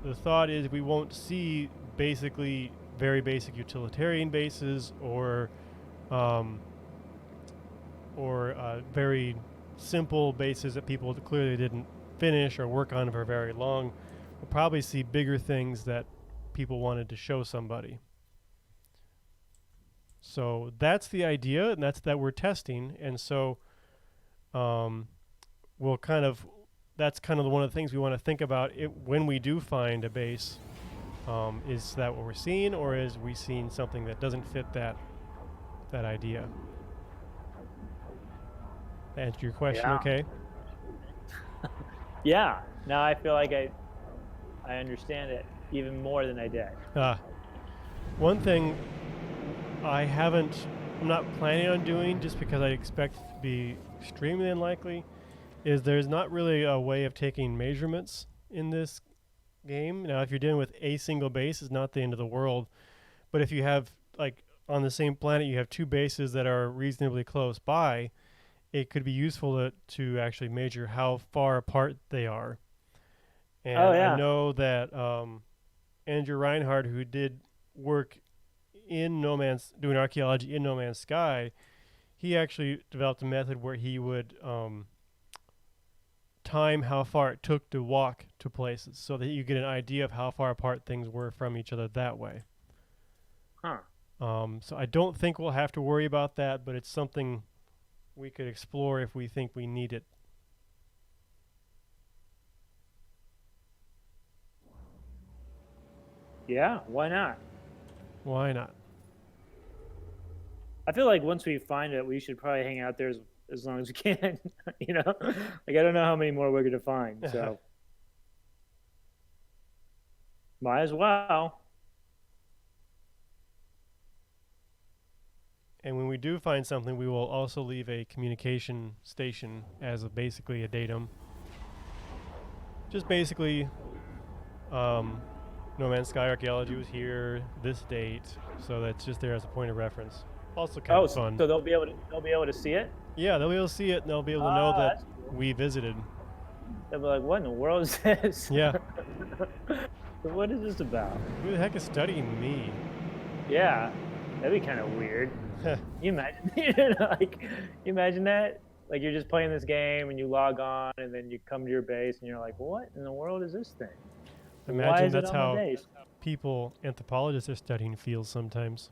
the thought is we won't see basically very basic utilitarian bases or very simple bases that people clearly didn't finish or work on for very long. We'll probably see bigger things that people wanted to show somebody. So that's the idea, and that's that we're testing. And so that's kind of one of the things we want to think about when we do find a base. Is that what we're seeing, or is we seeing something that doesn't fit that idea? Answer your question, okay? Yeah. Now I feel like I understand it even more than I did. One thing I'm not planning on doing, just because I expect it to be extremely unlikely, is there's not really a way of taking measurements in this game. Now, if you're dealing with a single base, it's not the end of the world. But if you have, like, on the same planet, you have two bases that are reasonably close by, it could be useful to actually measure how far apart they are. And I know that Andrew Reinhardt, who did work doing archaeology in No Man's Sky, he actually developed a method where he would time how far it took to walk to places so that you get an idea of how far apart things were from each other that way. So I don't think we'll have to worry about that, but it's something we could explore if we think we need it. Yeah, why not? Why not? I feel like once we find it, we should probably hang out there as long as we can. You know, like I don't know how many more we're gonna find. So Might as well. And when we do find something, we will also leave a communication station as basically a datum. Just basically, No Man's Sky Archaeology was here this date, so that's just there as a point of reference. Also kind of fun. So they'll be able to see it. Yeah, they'll be able to see it, and they'll be able to know that cool. we visited. They'll be like, "What in the world is this?" Yeah. What is this about? Who the heck is studying me? Yeah, that'd be kind of weird. You imagine, you imagine that? Like you're just playing this game and you log on and then you come to your base and you're like, what in the world is this thing? Imagine that's how people, anthropologists, are studying fields sometimes.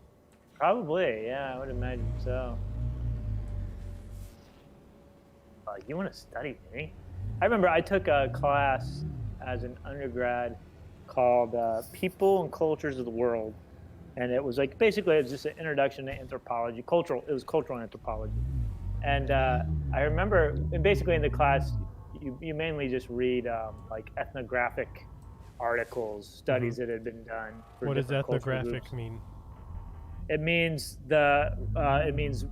Probably, yeah, I would imagine so. You want to study me? I remember I took a class as an undergrad called People and Cultures of the World. And it was like, basically, it was just an introduction to anthropology, it was cultural anthropology. And I remember, and basically in the class, you mainly just read like ethnographic articles, studies that had been done. What does ethnographic mean? It means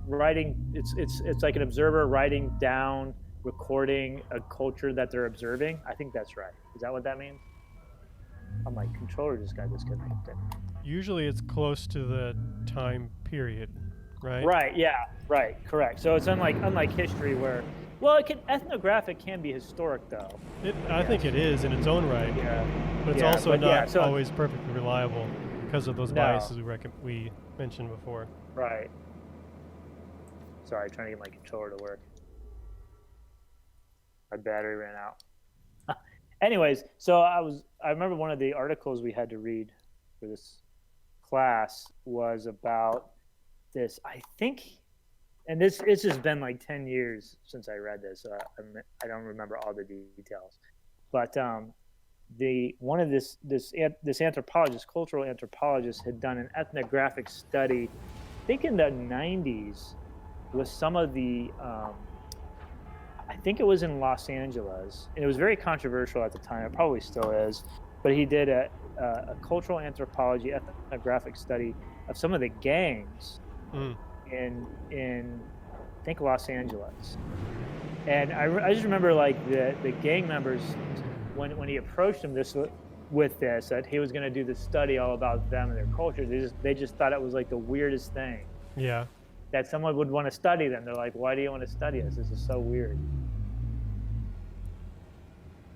writing. It's like an observer writing down, recording a culture that they're observing. I think that's right. Is that what that means? I'm like, controller just got disconnected. Usually it's close to the time period, right? Right, yeah, right, correct. So it's unlike history where, well, ethnographic can be historic though. I think it is in its own right. Yeah. But it's also not always perfectly reliable because of those biases we mentioned before. Right. Sorry, trying to get my controller to work. My battery ran out. Anyways, so I remember one of the articles we had to read for this class was about this, I think, and it's just been like 10 years since I read this, so I don't remember all the details, but this anthropologist, cultural anthropologist, had done an ethnographic study, I think in the 90s, with some of the I think it was in Los Angeles, and it was very controversial at the time. It probably still is, but he did a cultural anthropology ethnographic study of some of the gangs in I think Los Angeles. And I just remember like the gang members when he approached him with this that he was going to do this study all about them and their culture. They just thought it was like the weirdest thing. Yeah. That someone would want to study them. They're like, why do you want to study us? This is so weird.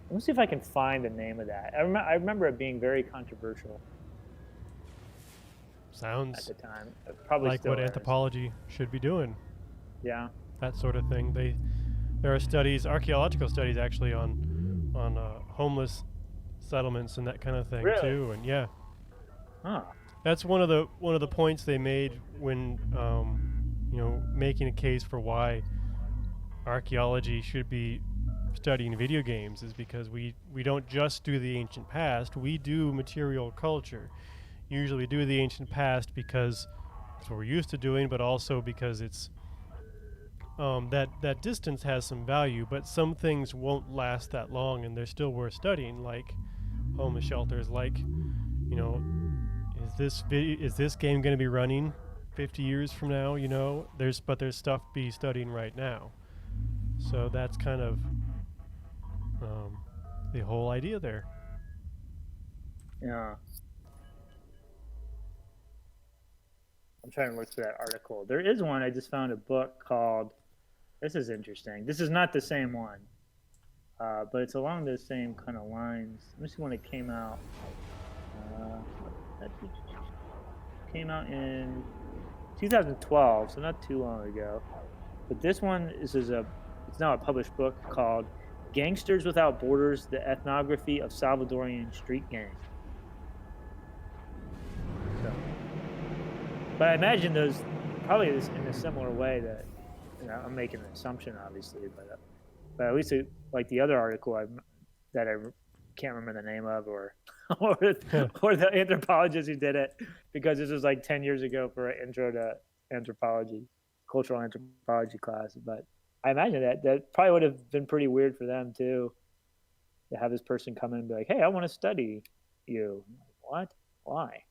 Let me see if I can find the name of that. I remember it being very controversial. Sounds at the time. Probably like what anthropology should be doing. Yeah. That sort of thing. There are studies, archaeological studies actually on homeless settlements and that kind of thing too. And yeah. Huh. That's one of the points they made when making a case for why archaeology should be studying video games, is because we don't just do the ancient past, we do material culture. Usually we do the ancient past because that's what we're used to doing, but also because it's that distance has some value, but some things won't last that long and they're still worth studying, like homeless shelters, like is this game going to be running 50 years from now? There's stuff to be studying right now. So that's kind of the whole idea there. Yeah. I'm trying to look for that article. There is one. I just found a book called, this is interesting. This is not the same one, but it's along the same kind of lines. Let me see when it came out. Came out in 2012, so not too long ago. But this one it's now a published book called Gangsters Without Borders, The Ethnography of Salvadorian Street Gangs. So, but I imagine those probably in a similar way that, I'm making an assumption obviously, but at least like the other article that I can't remember the name of, or the anthropologist who did it, because this was like 10 years ago for an intro to anthropology, cultural anthropology class. But I imagine that probably would have been pretty weird for them too, to have this person come in and be like, hey, I want to study you. What? Why?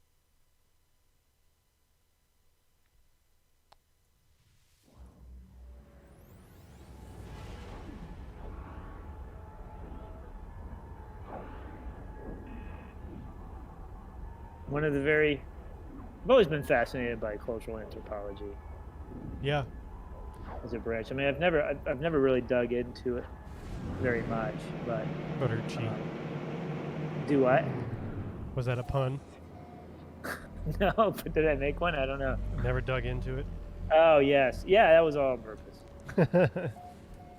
One of the very... I've always been fascinated by cultural anthropology Yeah. as a branch. I mean, I've never really dug into it very much, but Butterchi. do what? Was that a pun? No, but did I make one? I don't know. Never dug into it. Oh yes, yeah, that was all on purpose.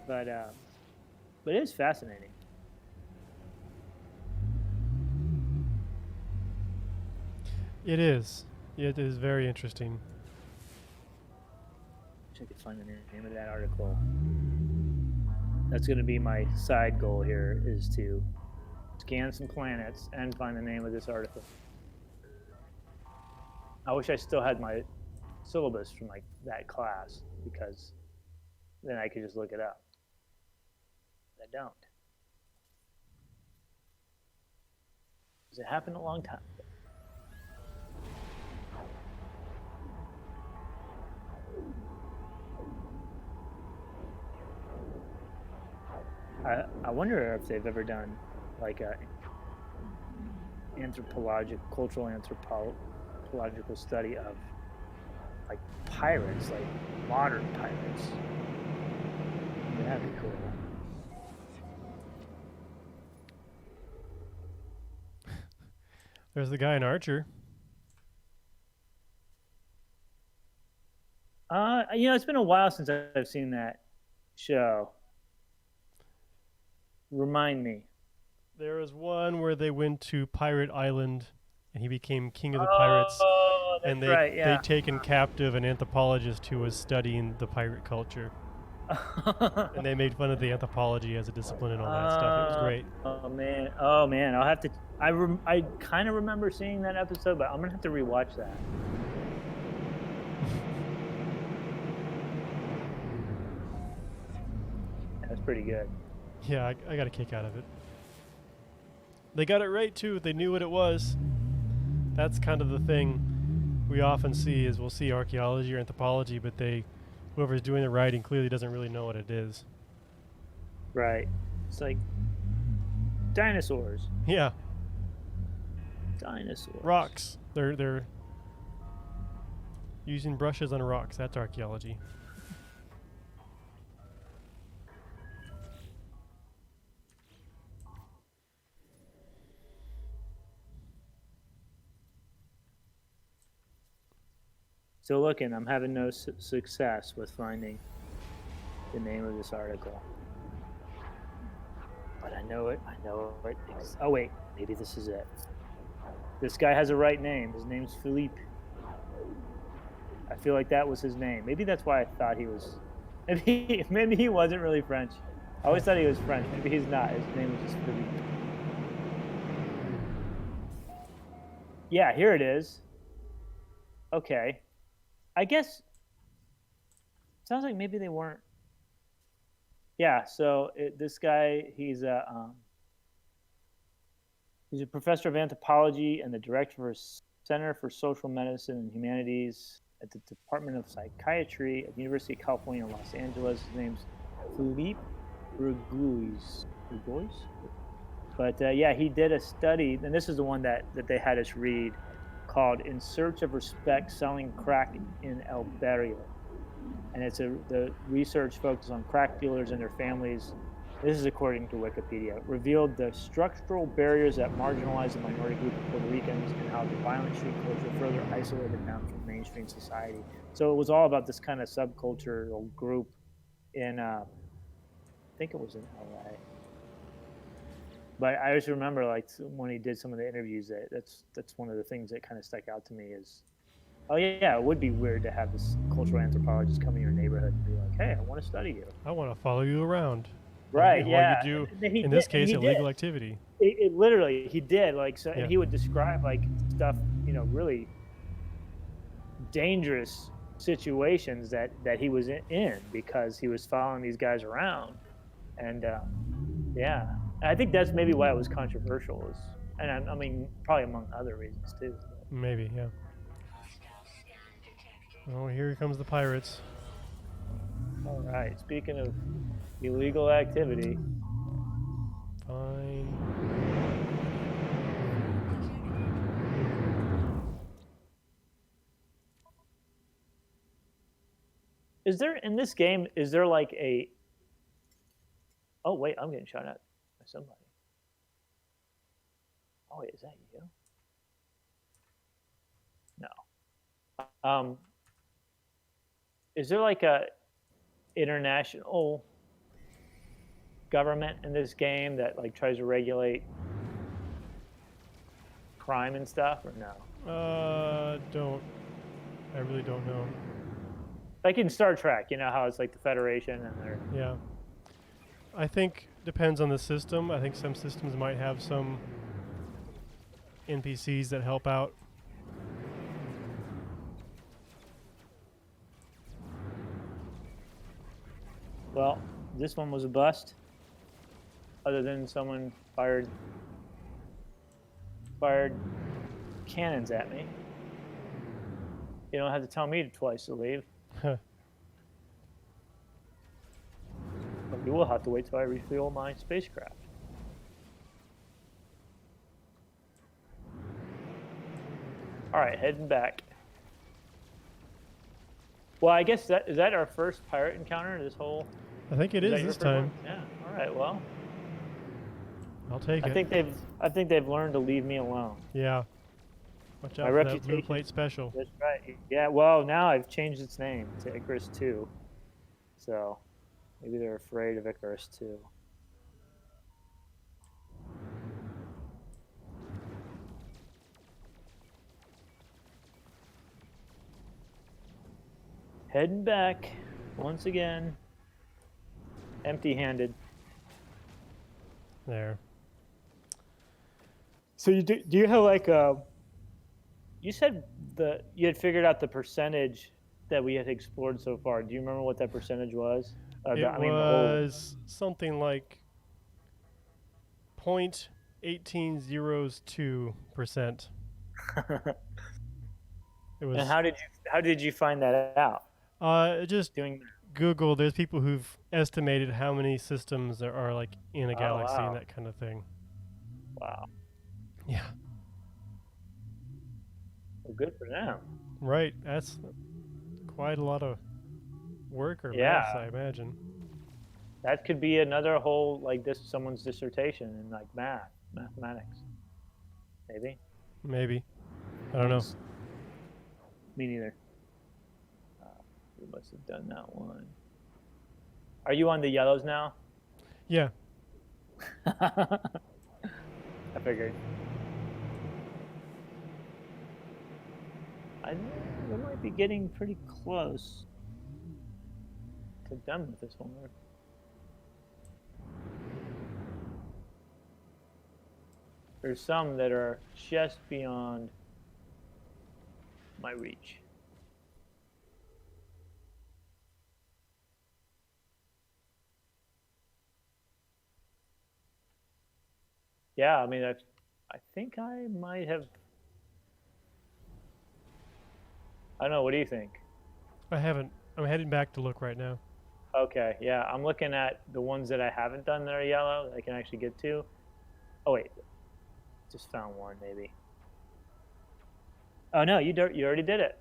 But it is fascinating. It is. It is very interesting. Wish I could find the name of that article. That's going to be my side goal here, is to scan some planets and find the name of this article. I wish I still had my syllabus from like that class, because then I could just look it up. I don't. Because it happened a long time ago. I wonder if they've ever done like a cultural anthropological study of like pirates, like modern pirates. That'd be cool. There's the guy in Archer. It's been a while since I've seen that show. Remind me. There was one where they went to Pirate Island and he became king of the pirates. Oh, that's And right, yeah. they'd taken captive an anthropologist who was studying the pirate culture. And they made fun of the anthropology as a discipline and all that stuff. It was great. Oh man, I'll have to. I kind of remember seeing that episode, but I'm gonna have to rewatch that. That's pretty good. Yeah, I got a kick out of it. They got it right too. They knew what it was. That's kind of the thing we often see, is we'll see archaeology or anthropology, but whoever's doing the writing clearly doesn't really know what it is. Right. It's like dinosaurs. Yeah. Dinosaurs. Rocks. They're using brushes on rocks. That's archaeology. Still looking. I'm having no success with finding the name of this article. But I know it. Oh wait, maybe this is it. This guy has a right name. His name's Philippe. I feel like that was his name. Maybe that's why I thought he was. Maybe he wasn't really French. I always thought he was French. Maybe he's not. His name was just Philippe. Yeah, here it is. Okay. I guess sounds like maybe they weren't. Yeah, so this guy, he's a professor of anthropology and the director for Center for Social Medicine and Humanities at the Department of Psychiatry at the University of California in Los Angeles. His name's Philippe Ruguis. But yeah, he did a study, and this is the one that they had us read, called "In Search of Respect: Selling Crack in El Barrio," and the research focused on crack dealers and their families. This is according to Wikipedia. Revealed the structural barriers that marginalize the minority group of Puerto Ricans and how the violent street culture further isolated them from mainstream society. So it was all about this kind of subcultural group in, I think it was in LA. But I just remember, like, when he did some of the interviews, that's one of the things that kind of stuck out to me is, oh yeah, it would be weird to have this cultural anthropologist come in your neighborhood and be like, hey, I want to study you. I want to follow you around. Right, While yeah. you do, in this case, illegal activity. It literally, he did, like, so, Yeah. and he would describe, like, stuff, really dangerous situations that he was in because he was following these guys around. And yeah, I think that's maybe why it was controversial, is and I mean probably among other reasons too. But. Maybe, yeah. Oh, here comes the pirates. All right. Speaking of illegal activity, Fine. is there in this game? Is there like a? Oh wait, I'm getting shot at by somebody. Oh wait, is that you? No. Is there like a international government in this game that like tries to regulate crime and stuff, or no? I really don't know. Like in Star Trek, you know how it's like the Federation and they're. Yeah. I think depends on the system. I think some systems might have some NPCs that help out. Well, this one was a bust. Other than someone fired cannons at me. You don't have to tell me twice to leave. But you will have to wait till I refuel my spacecraft. All right, heading back. Well, I guess is that our first pirate encounter this whole. I think it is this time. Yeah. All right. Well, I'll take it. I think they've learned to leave me alone. Yeah. Watch out My for that reputation. blue plate special. That's right. Yeah. Well, now I've changed its name to Icarus 2. So maybe they're afraid of Icarus 2. Heading back once again, empty-handed. There. So do you have like you said you had figured out the percentage that we had explored so far. Do you remember what that percentage was? It was something like 0.1802%. It was. And how did you find that out? Just Doing. Google. There's people who've estimated how many systems there are like in a galaxy wow. and that kind of thing. Wow. Yeah. Well, good for them. Right. That's quite a lot of work or Yeah. math, I imagine. That could be another whole like someone's dissertation in like mathematics. Maybe. Maybe. I don't know. Me neither. We must have done that one. Are you on the yellows now? Yeah. I figured. We might be getting pretty close to done with this homework. There's some that are just beyond my reach. Yeah, I mean, I think I might have. I don't know. What do you think? I haven't. I'm heading back to look right now. Okay, yeah, I'm looking at the ones that I haven't done that are yellow that I can actually get to. Oh wait, just found one maybe. Oh no, you already did it.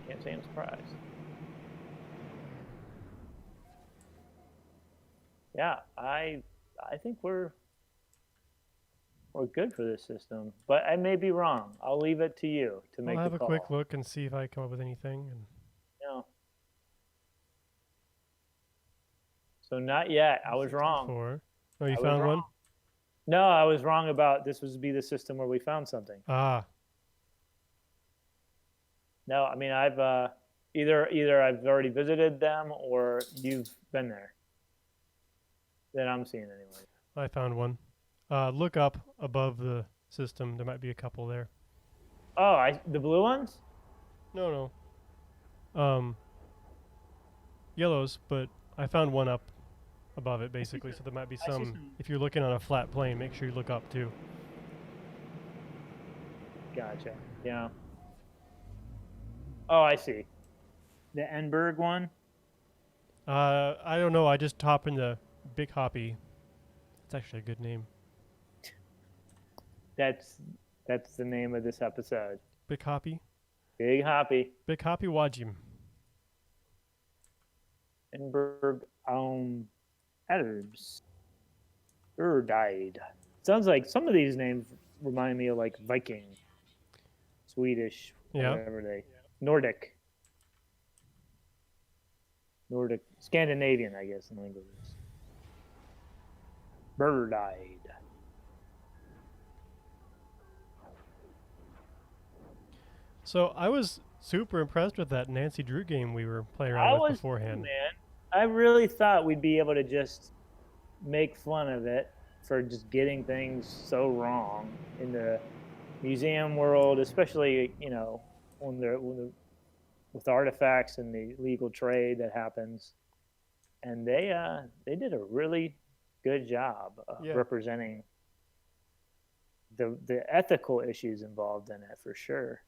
Can't say I'm surprised. Yeah, I think we're good for this system, but I may be wrong. I'll leave it to you to make the call. I'll have a quick look and see if I come up with anything. And No. So not yet. I was wrong. Oh, you found one? No, I was wrong about this would be the system where we found something. Ah. No, I mean I've either I've already visited them or you've been there. That I'm seeing anyway. I found one. Look up above the system. There might be a couple there. Oh, the blue ones? No. Yellows, but I found one up above it, basically. So there might be I see some. If you're looking on a flat plane, make sure you look up too. Gotcha. Yeah. Oh, I see. The Enberg one. I don't know. I just hop into Big Hoppy. It's actually a good name. That's the name of this episode. Big Hoppy. Big Hoppy. Big Hoppy Wajim. Enberg Herbs. Died. Sounds like some of these names remind me of like Viking, Swedish, whatever they, Nordic, Scandinavian, I guess in languages. Died. So I was super impressed with that Nancy Drew game we were playing around with beforehand. Man, I really thought we'd be able to just make fun of it for just getting things so wrong in the museum world, especially with artifacts and the illegal trade that happens. And they did a really good job of representing the ethical issues involved in it, for sure.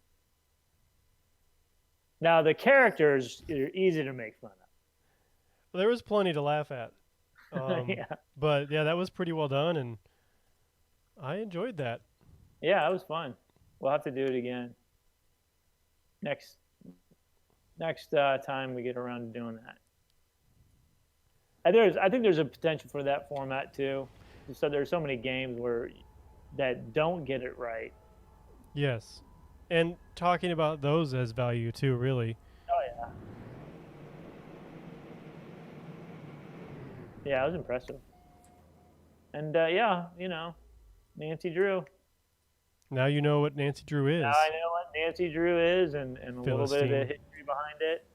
Now the characters are easy to make fun of. Well, there was plenty to laugh at. But yeah, that was pretty well done, and I enjoyed that. Yeah, it was fun. We'll have to do it again next time we get around to doing that. I think there's a potential for that format too. So there's so many games that don't get it right. Yes, and talking about those as value too, really. Oh yeah. Yeah, it was impressive. And Nancy Drew. Now you know what Nancy Drew is. Now I know what Nancy Drew is, and a little bit of the history behind it.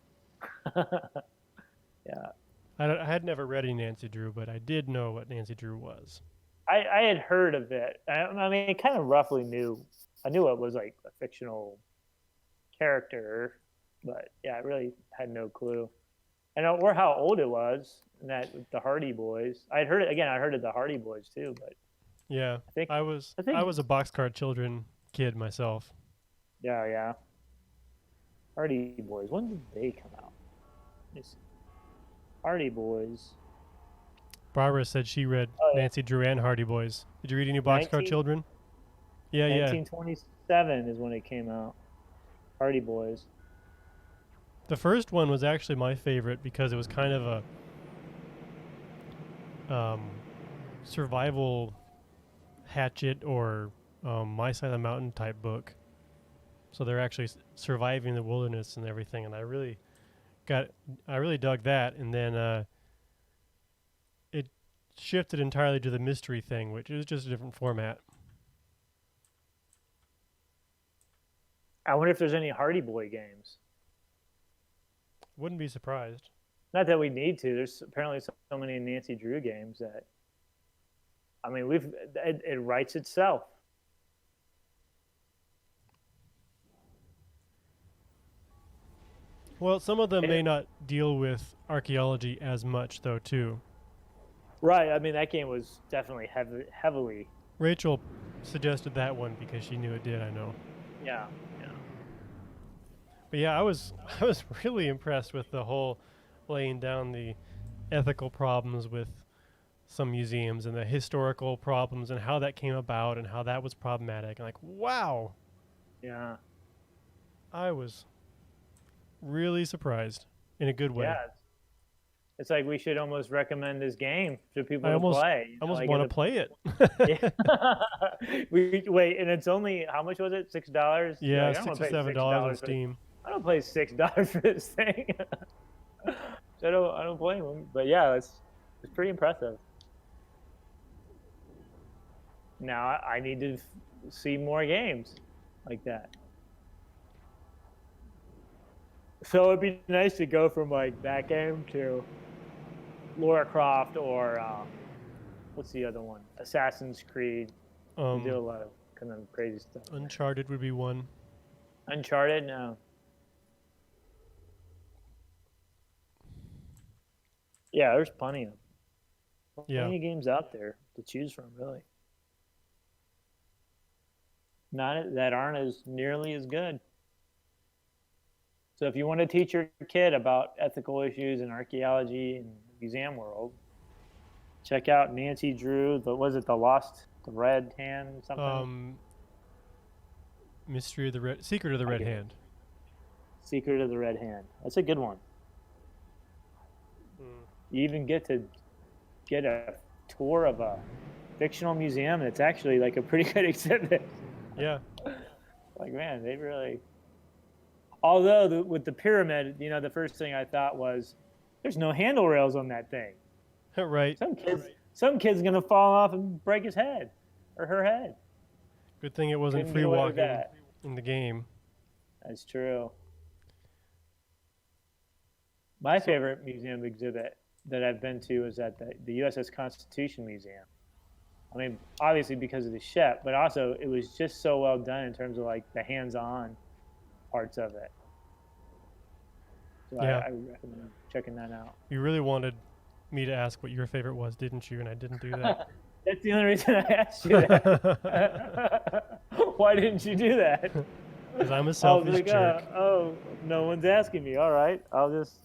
Yeah. I had never read any Nancy Drew, but I did know what Nancy Drew was. I had heard of it. I mean, I kind of roughly knew. I knew it was like a fictional character, but yeah, I really had no clue. Or how old it was, and that the Hardy Boys. I heard of the Hardy Boys too, but yeah, I was a Boxcar Children kid myself. Yeah. Hardy Boys. When did they come out? Hardy Boys. Barbara said she read Nancy Drew and Hardy Boys. Did you read any Boxcar Children? Yeah, 1927 is when it came out. Hardy Boys. The first one was actually my favorite because it was kind of a survival Hatchet or My Side of the Mountain type book. So they're actually surviving the wilderness and everything, and I really dug that. And then it shifted entirely to the mystery thing, which is just a different format. I wonder if there's any Hardy Boy games. Wouldn't be surprised. Not that we need to. There's apparently so many Nancy Drew games that, I mean, it writes itself. Well, some of them may not deal with archaeology as much, though, too. Right. I mean, that game was definitely heavily. Rachel suggested that one because she knew it did. I know. Yeah. But yeah, I was really impressed with the whole laying down the ethical problems with some museums and the historical problems and how that came about and how that was problematic. And like, wow. Yeah. I was really surprised in a good way. Yeah. It's like we should almost recommend this game to people to play. I almost want to play it. Wait, and it's only, how much was it? $6? Yeah, like, $6 or $7 on Steam. I don't play $6 for this thing. So I don't blame them. But yeah, it's pretty impressive. Now I need to see more games like that. So it'd be nice to go from like that game to Lara Croft or what's the other one? Assassin's Creed. We do a lot of kind of crazy stuff. Uncharted would be one. Uncharted? No. Yeah, there's plenty of them. Yeah. Plenty of games out there to choose from, really. Not that aren't as nearly as good. So if you want to teach your kid about ethical issues in archaeology and museum world, check out Nancy Drew. Was it the Red Hand, something? Mystery of the Red, Secret of the I Red get it. Hand. Secret of the Red Hand. That's a good one. You even get to get a tour of a fictional museum, and it's actually like a pretty good exhibit. Yeah. Like, man, they really. Although with the pyramid, the first thing I thought was, there's no handle rails on that thing. Right. Some kid's gonna fall off and break his head or her head. Good thing it wasn't Couldn't free get away with walking that. in the game. That's true. My favorite museum exhibit that I've been to is at the USS Constitution Museum. I mean, obviously because of the ship, but also it was just so well done in terms of like the hands-on parts of it. So Yeah. I would recommend checking that out. You really wanted me to ask what your favorite was, didn't you? And I didn't do that. That's the only reason I asked you that. Why didn't you do that? Because I'm a I was selfish like, jerk. oh, no one's asking me. All right, I'll just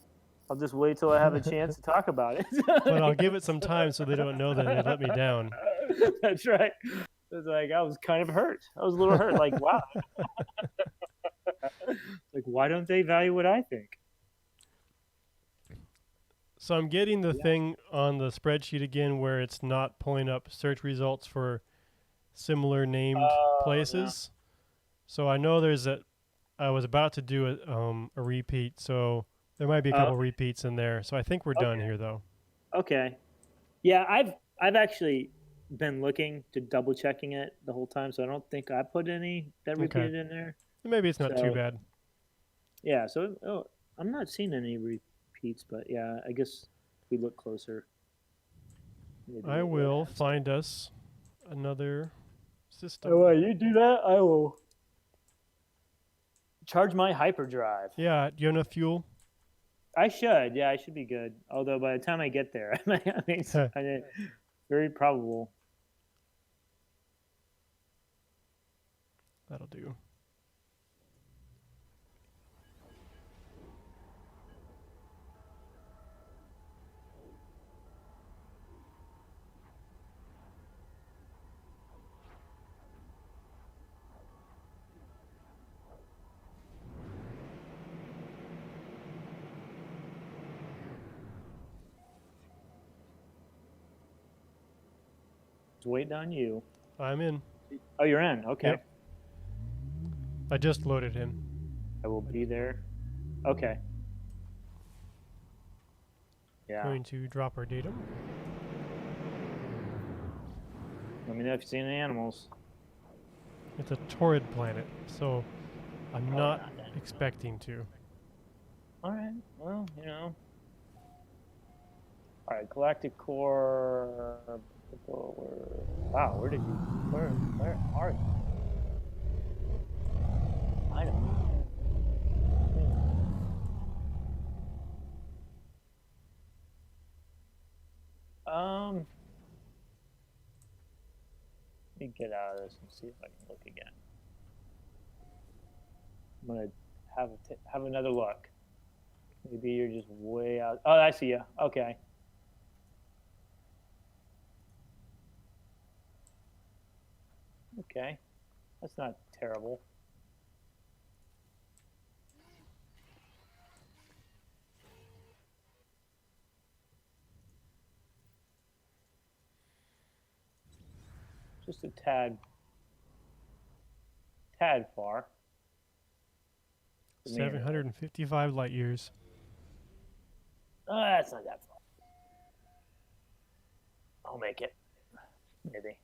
wait till I have a chance to talk about it. But I'll give it some time so they don't know that they let me down. That's right. It's like I was kind of hurt. I was a little hurt. Like, wow. Like, why don't they value what I think? So I'm getting the thing on the spreadsheet again where it's not pulling up search results for similar named places. No. So I know I was about to do a repeat, so there might be a couple repeats in there. So I think we're done here, though. Okay. Yeah, I've actually been looking to double checking it the whole time, so I don't think I put any that repeated in there. Maybe it's not too bad. Yeah, so I'm not seeing any repeats, but yeah, I guess if we look closer. I will find us another system. Oh, you do that? I will charge my hyperdrive. Yeah, do you have enough fuel? I should. Yeah, I should be good. Although by the time I get there, I mean, very probable. That'll do. Just waiting on you. I'm in. Oh, you're in. Okay. Yep. I just loaded in. I will be there. Okay. Yeah. Going to drop our datum. Let me know if you see any animals. It's a torrid planet, so I'm not expecting to. All right. Well, All right. Galactic core. Wow. Where are you? I don't know. Let me get out of this and see if I can look again. I'm gonna have another look. Maybe you're just way out. Oh, I see you. Okay. Okay, that's not terrible. Just a tad far. 755 light years. Oh, that's not that far. I'll make it. Maybe.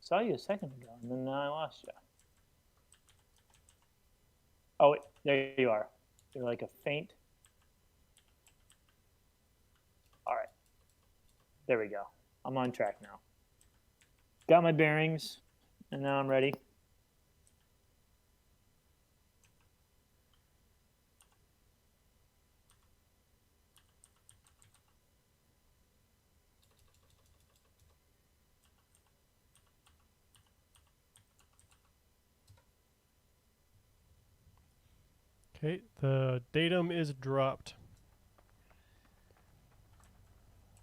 Saw you a second ago, and then now I lost you. Oh, wait, there you are. You're like a faint. All right. There we go. I'm on track now. Got my bearings, and now I'm ready. Okay, the datum is dropped.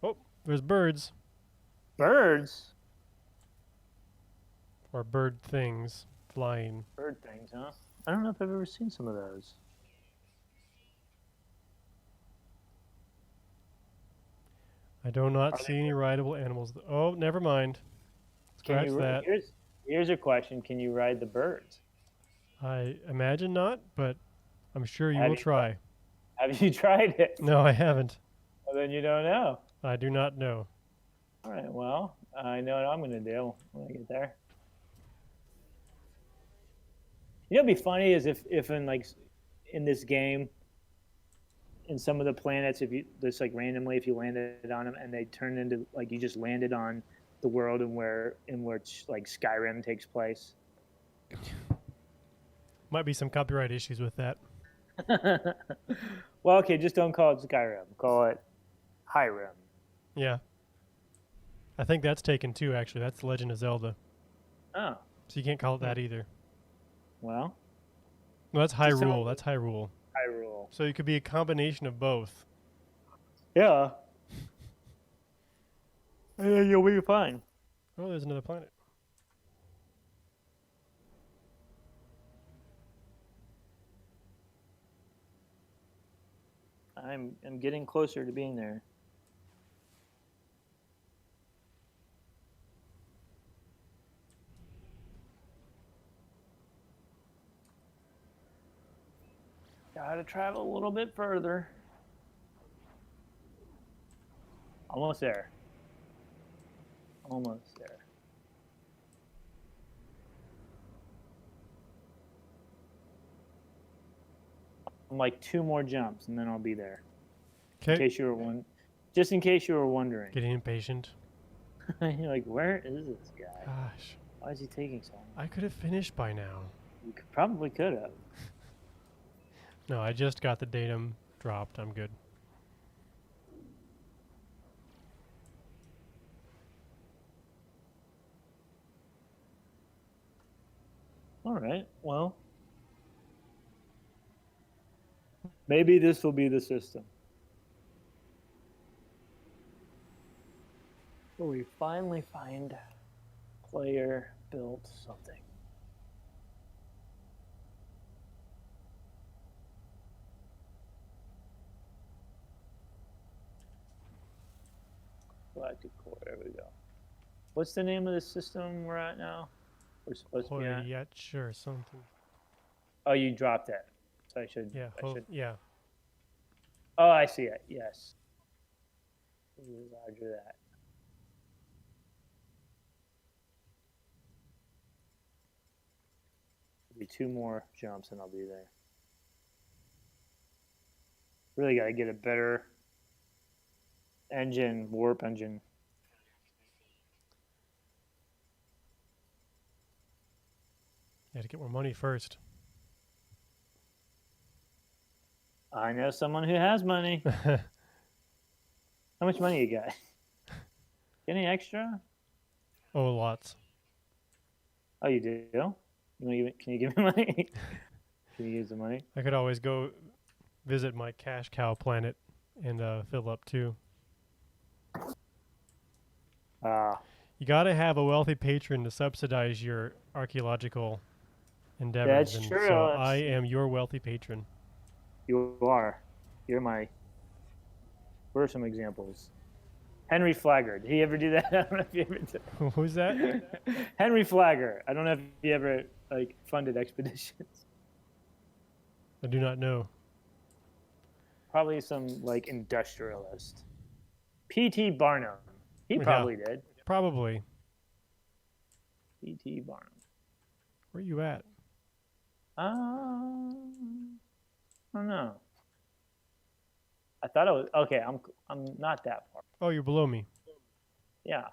Oh, there's birds. Birds? Or bird things flying. Bird things, huh? I don't know if I've ever seen some of those. I do not Are see any rideable animals. Oh, never mind. Can Scratch you? that. Here's a question. Can you ride the birds? I imagine not, but I'm sure you Have will you try. Have you tried it? No, I haven't. Well, then you don't know. I do not know. All right. Well, I know what I'm gonna do when I get there. You know, what'd be funny is if in like in this game, in some of the planets, if you just like randomly, if you landed on them and they turn into like you just landed on the world and in which like Skyrim takes place. Might be some copyright issues with that. Well, okay, just don't call it Skyrim. Call it Hyrim. Yeah. I think that's taken too, actually. That's Legend of Zelda. Oh, So you can't call it that either. well, No, that's Just tell Hyrule. me- That's Hyrule. Hyrule. So you could be a combination of both. Yeah. Yeah, you'll be fine. Oh, there's another planet. I'm getting closer to being there. Gotta travel a little bit further. Almost there. Almost there. I'm like 2 more jumps and then I'll be there. In Okay. case you were just in case you were wondering. Getting impatient. You're like, where is this guy? Gosh. Why is he taking so long? I could have finished by now. You probably could have. No, I just got the datum dropped. I'm good. All right. Well, maybe this will be the system. Where we finally find player built something. Galactic core. There we go. What's the name of the system we're at now? We're supposed to be at. Yeah, sure, something. Oh, you dropped it. So I should. Yeah, I should. yeah. Oh, I see it. Yes. Roger that. Be 2 more jumps and I'll be there. Really got to get a better engine, warp engine. Yeah, to get more money first. I know someone who has money. How much money you got? Any extra? Oh, lots. Oh, you do? Can you give me money? Can you use the money? I could always go visit my cash cow planet and fill up too. You got to have a wealthy patron to subsidize your archaeological endeavors. That's and true. So I am your wealthy patron. You are. You're my. What are some examples? Henry Flagger. Did he ever do that? I don't know if he ever did. Who's that? Henry Flagger. I don't know if he ever like funded expeditions. I do not know. Probably some like industrialist. P.T. Barnum. He Yeah. probably did. Probably. P.T. Barnum. Where are you at? I don't know. I thought it was okay. I'm not that far. Oh, you're below me. Yeah.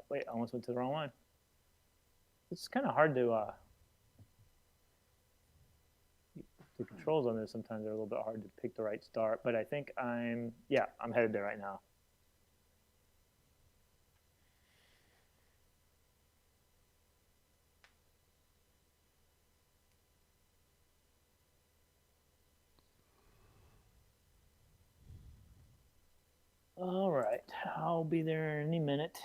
Wait, I almost went to the wrong one. It's kind of hard to. The controls on this sometimes are a little bit hard to pick the right start, but I think I'm headed there right now. right. I'll be there any minute.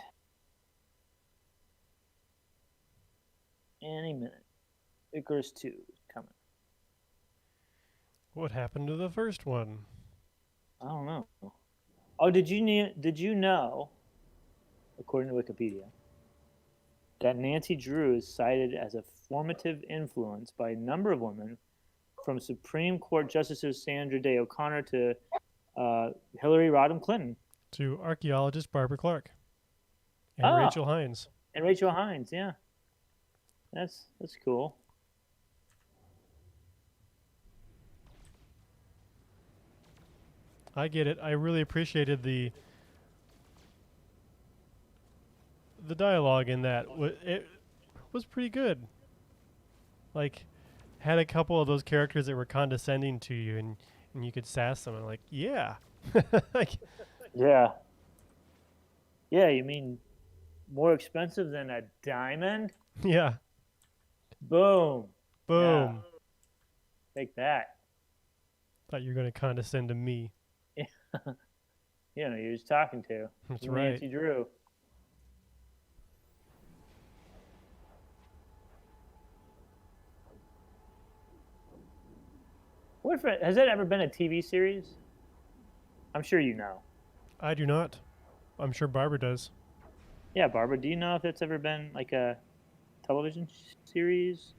Any minute. Icarus 2 is coming. What happened to the first one? I don't know. Oh, did you know, according to Wikipedia, that Nancy Drew is cited as a formative influence by a number of women, from Supreme Court Justices Sandra Day O'Connor to Hillary Rodham Clinton. To archaeologist Barbara Clark and Ah, Rachel Hines. and Rachel Hines, yeah. That's cool. I get it. I really appreciated the dialogue in that. It was pretty good. Like, had a couple of those characters that were condescending to you, and you could sass them. And like, yeah, like, Yeah. Yeah, you mean more expensive than a diamond? yeah, Boom. boom. Yeah. Take that. Thought you were gonna condescend to me. You know, you're just talking to. That's Nancy right. Drew. What if has that ever been a TV series? I'm sure you know. I do not. I'm sure Barbara does. Yeah, Barbara, do you know if it's ever been like a television series?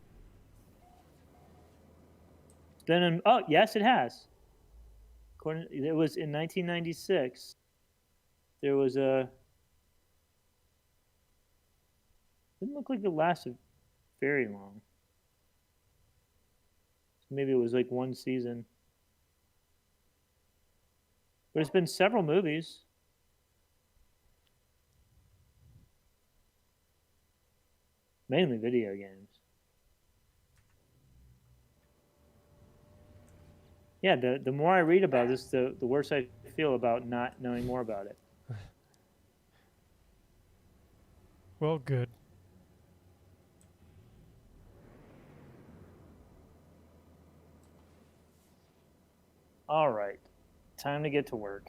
Then, oh yes, it has. It was in 1996. There was a. Didn't look like it lasted very long. Maybe it was like one season. But it's been several movies. Mainly video games. Yeah, the more I read about this, the worse I feel about not knowing more about it. Well, good. All right, time to get to work.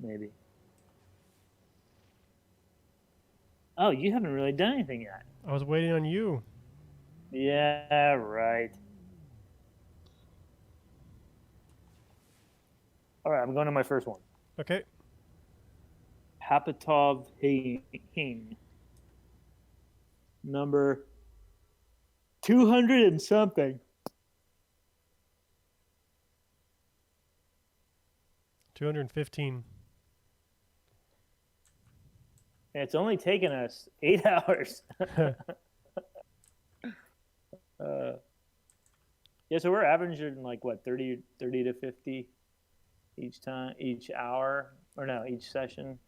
Maybe. Oh, you haven't really done anything yet. I was waiting on you. Yeah, right. All right, I'm going to my first one. Okay. Hapatov Hing. Number 200 and something. 215. And it's only taken us 8 hours. Yeah, so we're averaging like what, 30 to 50 each hour, or no, each session.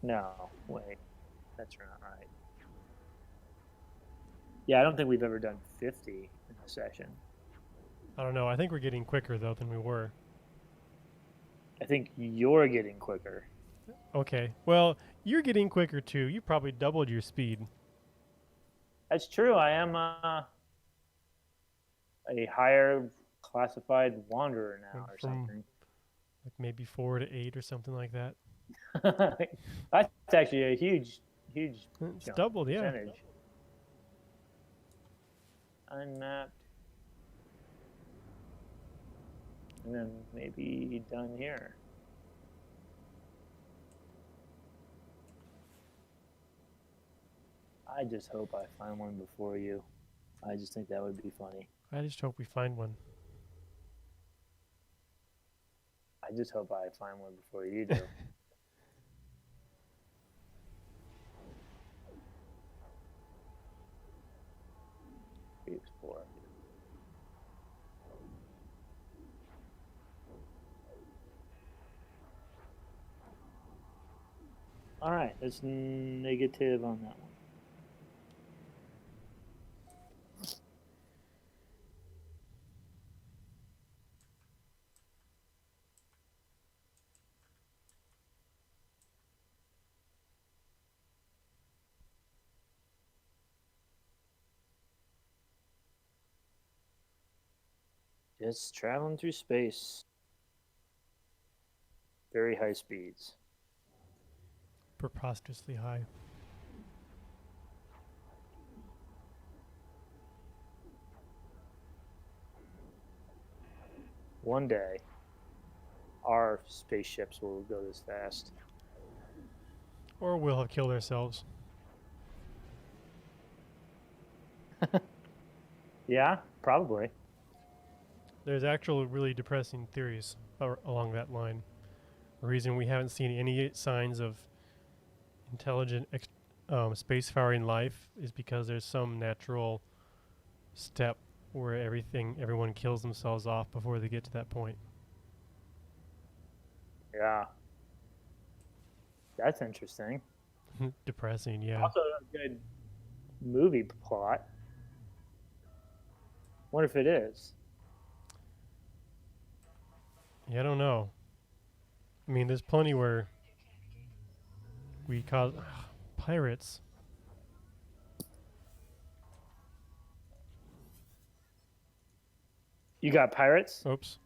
No, wait, that's not right. Yeah, I don't think we've ever done 50 in a session. I don't know. I think we're getting quicker though than we were. I think you're getting quicker. Okay. Well, you're getting quicker too. You probably doubled your speed. That's true. I am a higher classified wanderer now, or From something. like maybe 4 to 8 or something like that. That's actually a huge It's jump, doubled, yeah. percentage. Unmapped. And then maybe done here. I just hope I find one before you. I just think that would be funny. I just hope we find one. I just hope I find one before you do. Explore. All right, that's negative on that one. Just traveling through space. Very high speeds. Preposterously high. One day, our spaceships will go this fast. Or we'll have killed ourselves. Yeah, probably. There's actual really depressing theories along that line. The reason we haven't seen any signs of intelligent spacefaring life is because there's some natural step where everyone kills themselves off before they get to that point. Yeah. That's interesting. Depressing, yeah. Also a good movie plot. Wonder if it is. Yeah, I don't know. I mean, there's plenty where we cause pirates. You got pirates? Oops.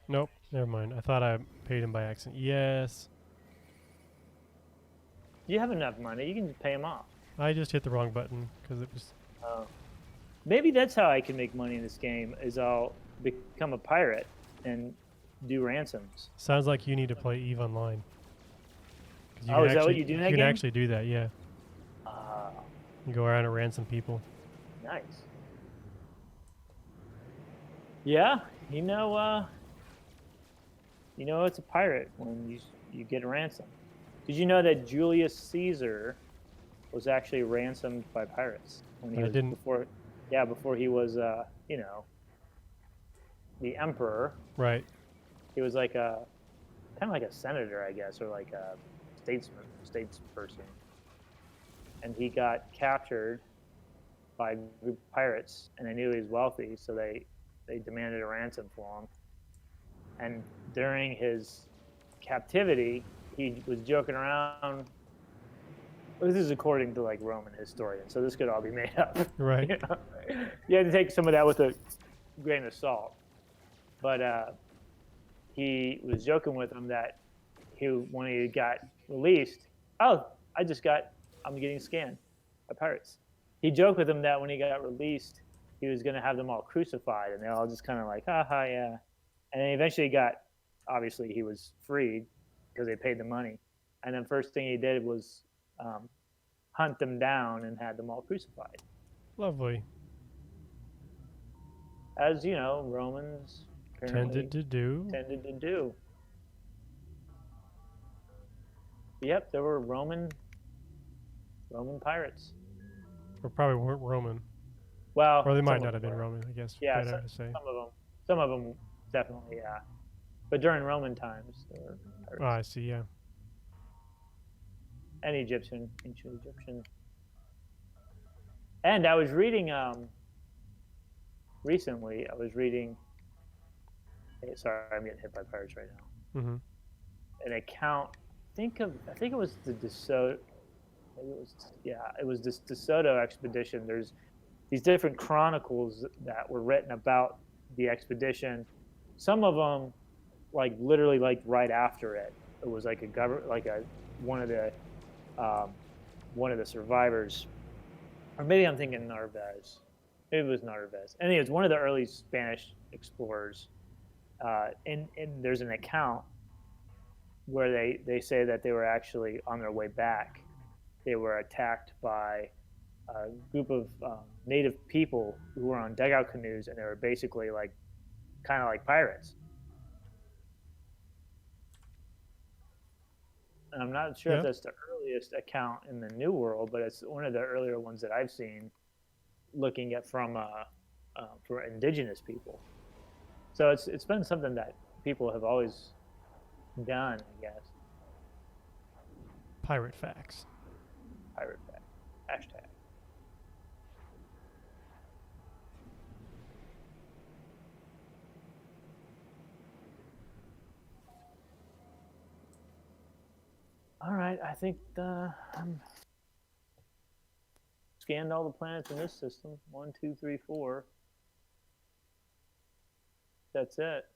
Nope, never mind. I thought I paid him by accident. Yes. You have enough money. You can just pay them off. I just hit the wrong button because it was... Maybe that's how I can make money in this game, is I'll become a pirate and do ransoms. Sounds like you need to play EVE Online. Oh, is that what you do in that You game? can actually do that, yeah. You go around and ransom people. Nice. Yeah, you know it's a pirate when you get a ransom. Did you know that Julius Caesar was actually ransomed by pirates when he was before he was the emperor? Right. He was like kind of like a senator, I guess, or like a statesperson. And he got captured by a group of pirates, and they knew he was wealthy, so they demanded a ransom for him. And during his captivity, he was joking around. This is according to like Roman historians, so this could all be made up. Right. You know? You had to take some of that with a grain of salt. But he was joking with him that when he got released, I'm getting scanned by pirates. He joked with him that when he got released, he was going to have them all crucified, and they all just kind of like, haha, yeah. And then eventually obviously he was freed because they paid the money. And then first thing he did was hunt them down and had them all crucified. Lovely. As you know, Romans Tended to do. Yep, there were Roman pirates. Or probably weren't Roman. Well, or they might not have been Roman, I guess. Yeah, better to say. Some of them definitely, yeah. But during Roman times, there were pirates. Oh, I see, yeah. And ancient Egyptian. And I was reading recently. Sorry, I'm getting hit by pirates right now. Mm-hmm. An account. I think it was the DeSoto. It was this DeSoto expedition. There's these different chronicles that were written about the expedition. Some of them, like literally, like right after it was like one of the survivors, or maybe I'm thinking Narvaez. Maybe it was Narvaez. Anyways, one of the early Spanish explorers. And there's an account where they say that they were actually on their way back. They were attacked by a group of native people who were on dugout canoes, and they were basically like kind of like pirates. And I'm not sure if that's the earliest account in the New World, but it's one of the earlier ones that I've seen looking at from for indigenous people. So it's been something that people have always done, I guess. Pirate facts. Pirate fact. Hashtag. All right, I think scanned all the planets in this system. 1, 2, 3, 4. That's it.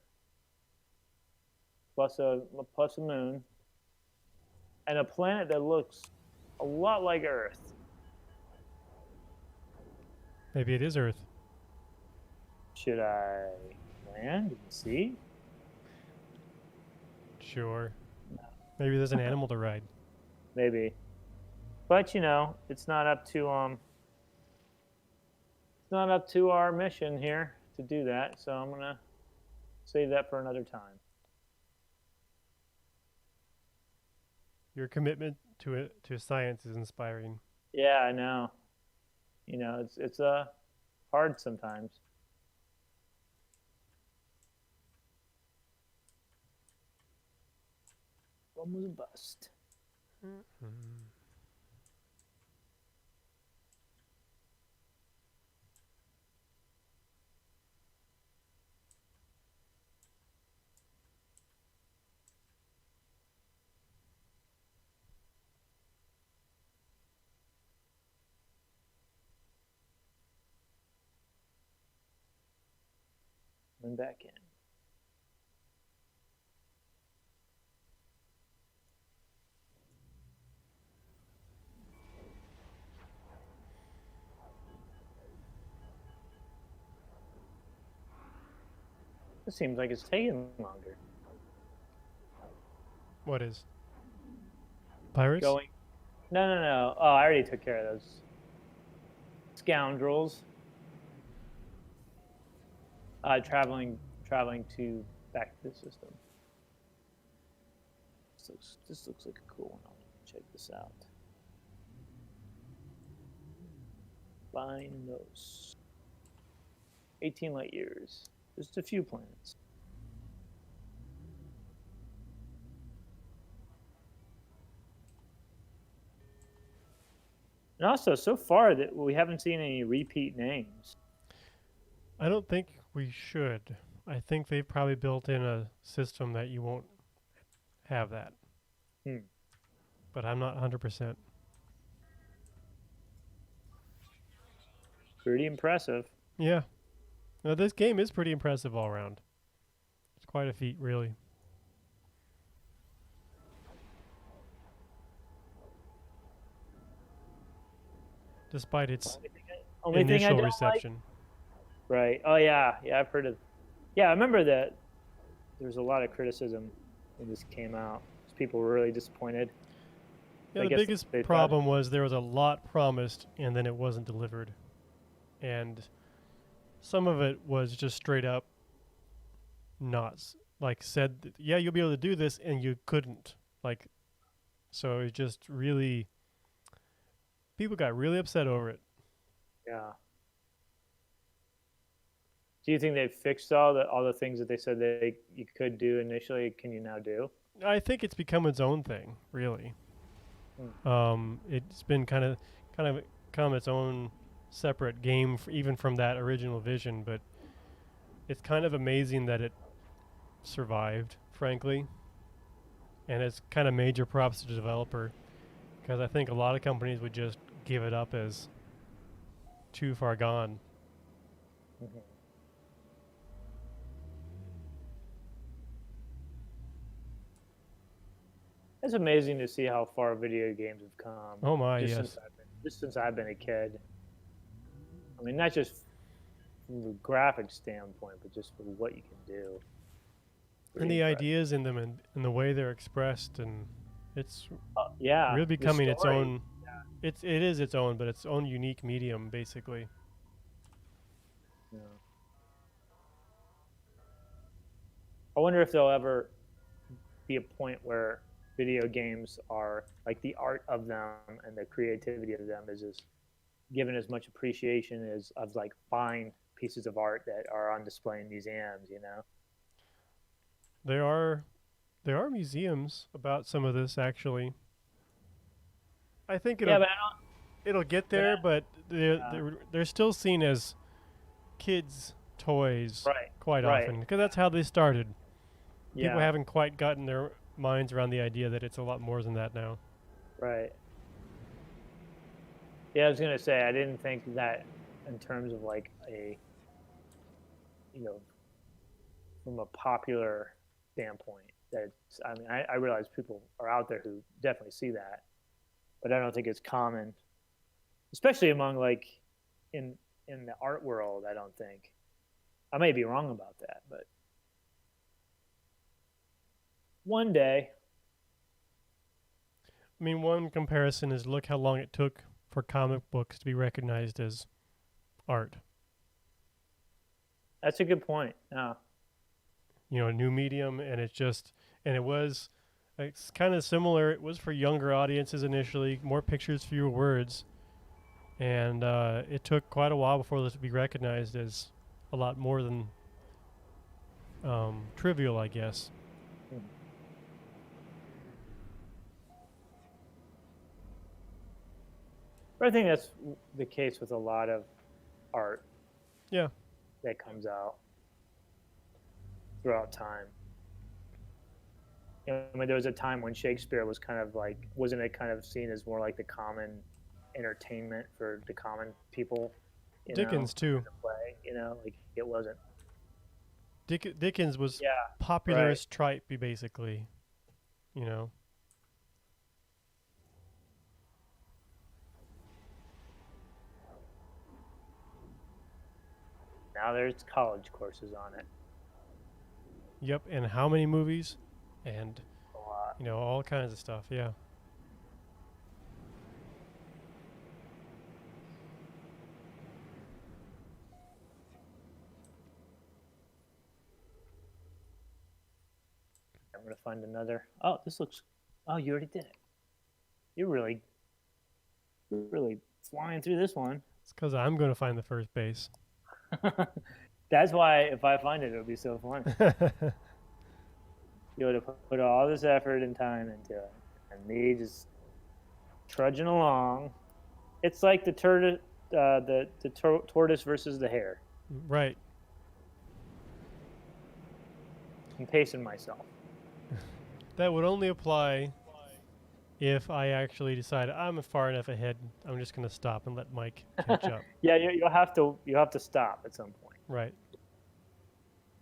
Plus a moon. And a planet that looks a lot like Earth. Maybe it is Earth. Should I land and see? Sure. Maybe there's an animal to ride. Maybe. But you know, it's not up to our mission here to do that, so I'm gonna save that for another time. Your commitment to science is inspiring. Yeah, I know. You know, it's hard sometimes. One was a bust. And back in. It seems like it's taking longer. What is? Pirates? Going. No. Oh, I already took care of those scoundrels. Traveling to back to the system. This looks like a cool one. I'll check this out. Find those. 18 light years. Just a few planets. And also, so far that we haven't seen any repeat names. I don't think we should. I think they've probably built in a system that you won't have that. But I'm not 100%. Pretty impressive. Yeah. No, this game is pretty impressive all around. It's quite a feat, really. Despite its initial reception. Right. Oh, yeah. Yeah, I've heard of... Yeah, I remember that there was a lot of criticism when this came out. People were really disappointed. Yeah, the biggest problem was there was a lot promised, and then it wasn't delivered. And some of it was just straight up not, like, said, yeah, you'll be able to do this, and you couldn't. Like, so it just really... People got really upset over it. Yeah. Do you think they've fixed all the things that they said you could do initially? Can you now do? I think it's become its own thing, really. It's been kind of become its own separate game, even from that original vision. But it's kind of amazing that it survived, frankly. And it's kind of major props to the developer, because I think a lot of companies would just give it up as too far gone. Mm-hmm. It's amazing to see how far video games have come. Oh my, yes. Just since I've been a kid. I mean, not just from the graphic standpoint, but just for what you can do. And the ideas in them and the way they're expressed, and it's yeah, really becoming its own. Yeah. It is its own, but its own unique medium, basically. Yeah. I wonder if there'll ever be a point where video games are like the art of them and the creativity of them is as given as much appreciation as of like fine pieces of art that are on display in museums, you know? There are museums about some of this, actually. I think it'll get there, but they're still seen as kids' toys quite often, because that's how they started. Yeah. People haven't quite gotten their minds around the idea that it's a lot more than that now. Right. Yeah, I was gonna say I didn't think that in terms of like a, you know, from a popular standpoint. That it's, I mean, I realize people are out there who definitely see that, but I don't think it's common, especially among like in in the art world. I don't think. I may be wrong about that, but one day. I mean, one comparison is look how long it took for comic books to be recognized as art. That's a good point. You know, a new medium, and it was, it's kind of similar. It was for younger audiences initially, more pictures, fewer words, and it took quite a while before this would be recognized as a lot more than trivial, I guess. But I think that's the case with a lot of art Yeah. that comes out throughout time. You know, I mean, there was a time when Shakespeare was kind of like, wasn't it kind of seen as more like the common entertainment for the common people? You Dickens know, too. in a play, you know, like it wasn't. Dickens was Yeah, popular right. as tripe, basically. You know. Now there's college courses on it. Yep. And how many movies, and A lot. you know, all kinds of stuff. Yeah. I'm gonna find another. Oh, this looks. Oh, you already did it. You're really flying through this one. It's because I'm going to find the first base. That's why if I find it, it'll be so fun. You would have put all this effort and time into it, and me just trudging along. It's like the tortoise versus the hare. Right. I'm pacing myself. That would only apply if I actually decide I'm far enough ahead. I'm just going to stop and let Mike catch up. Yeah, you'll have to stop at some point. Right.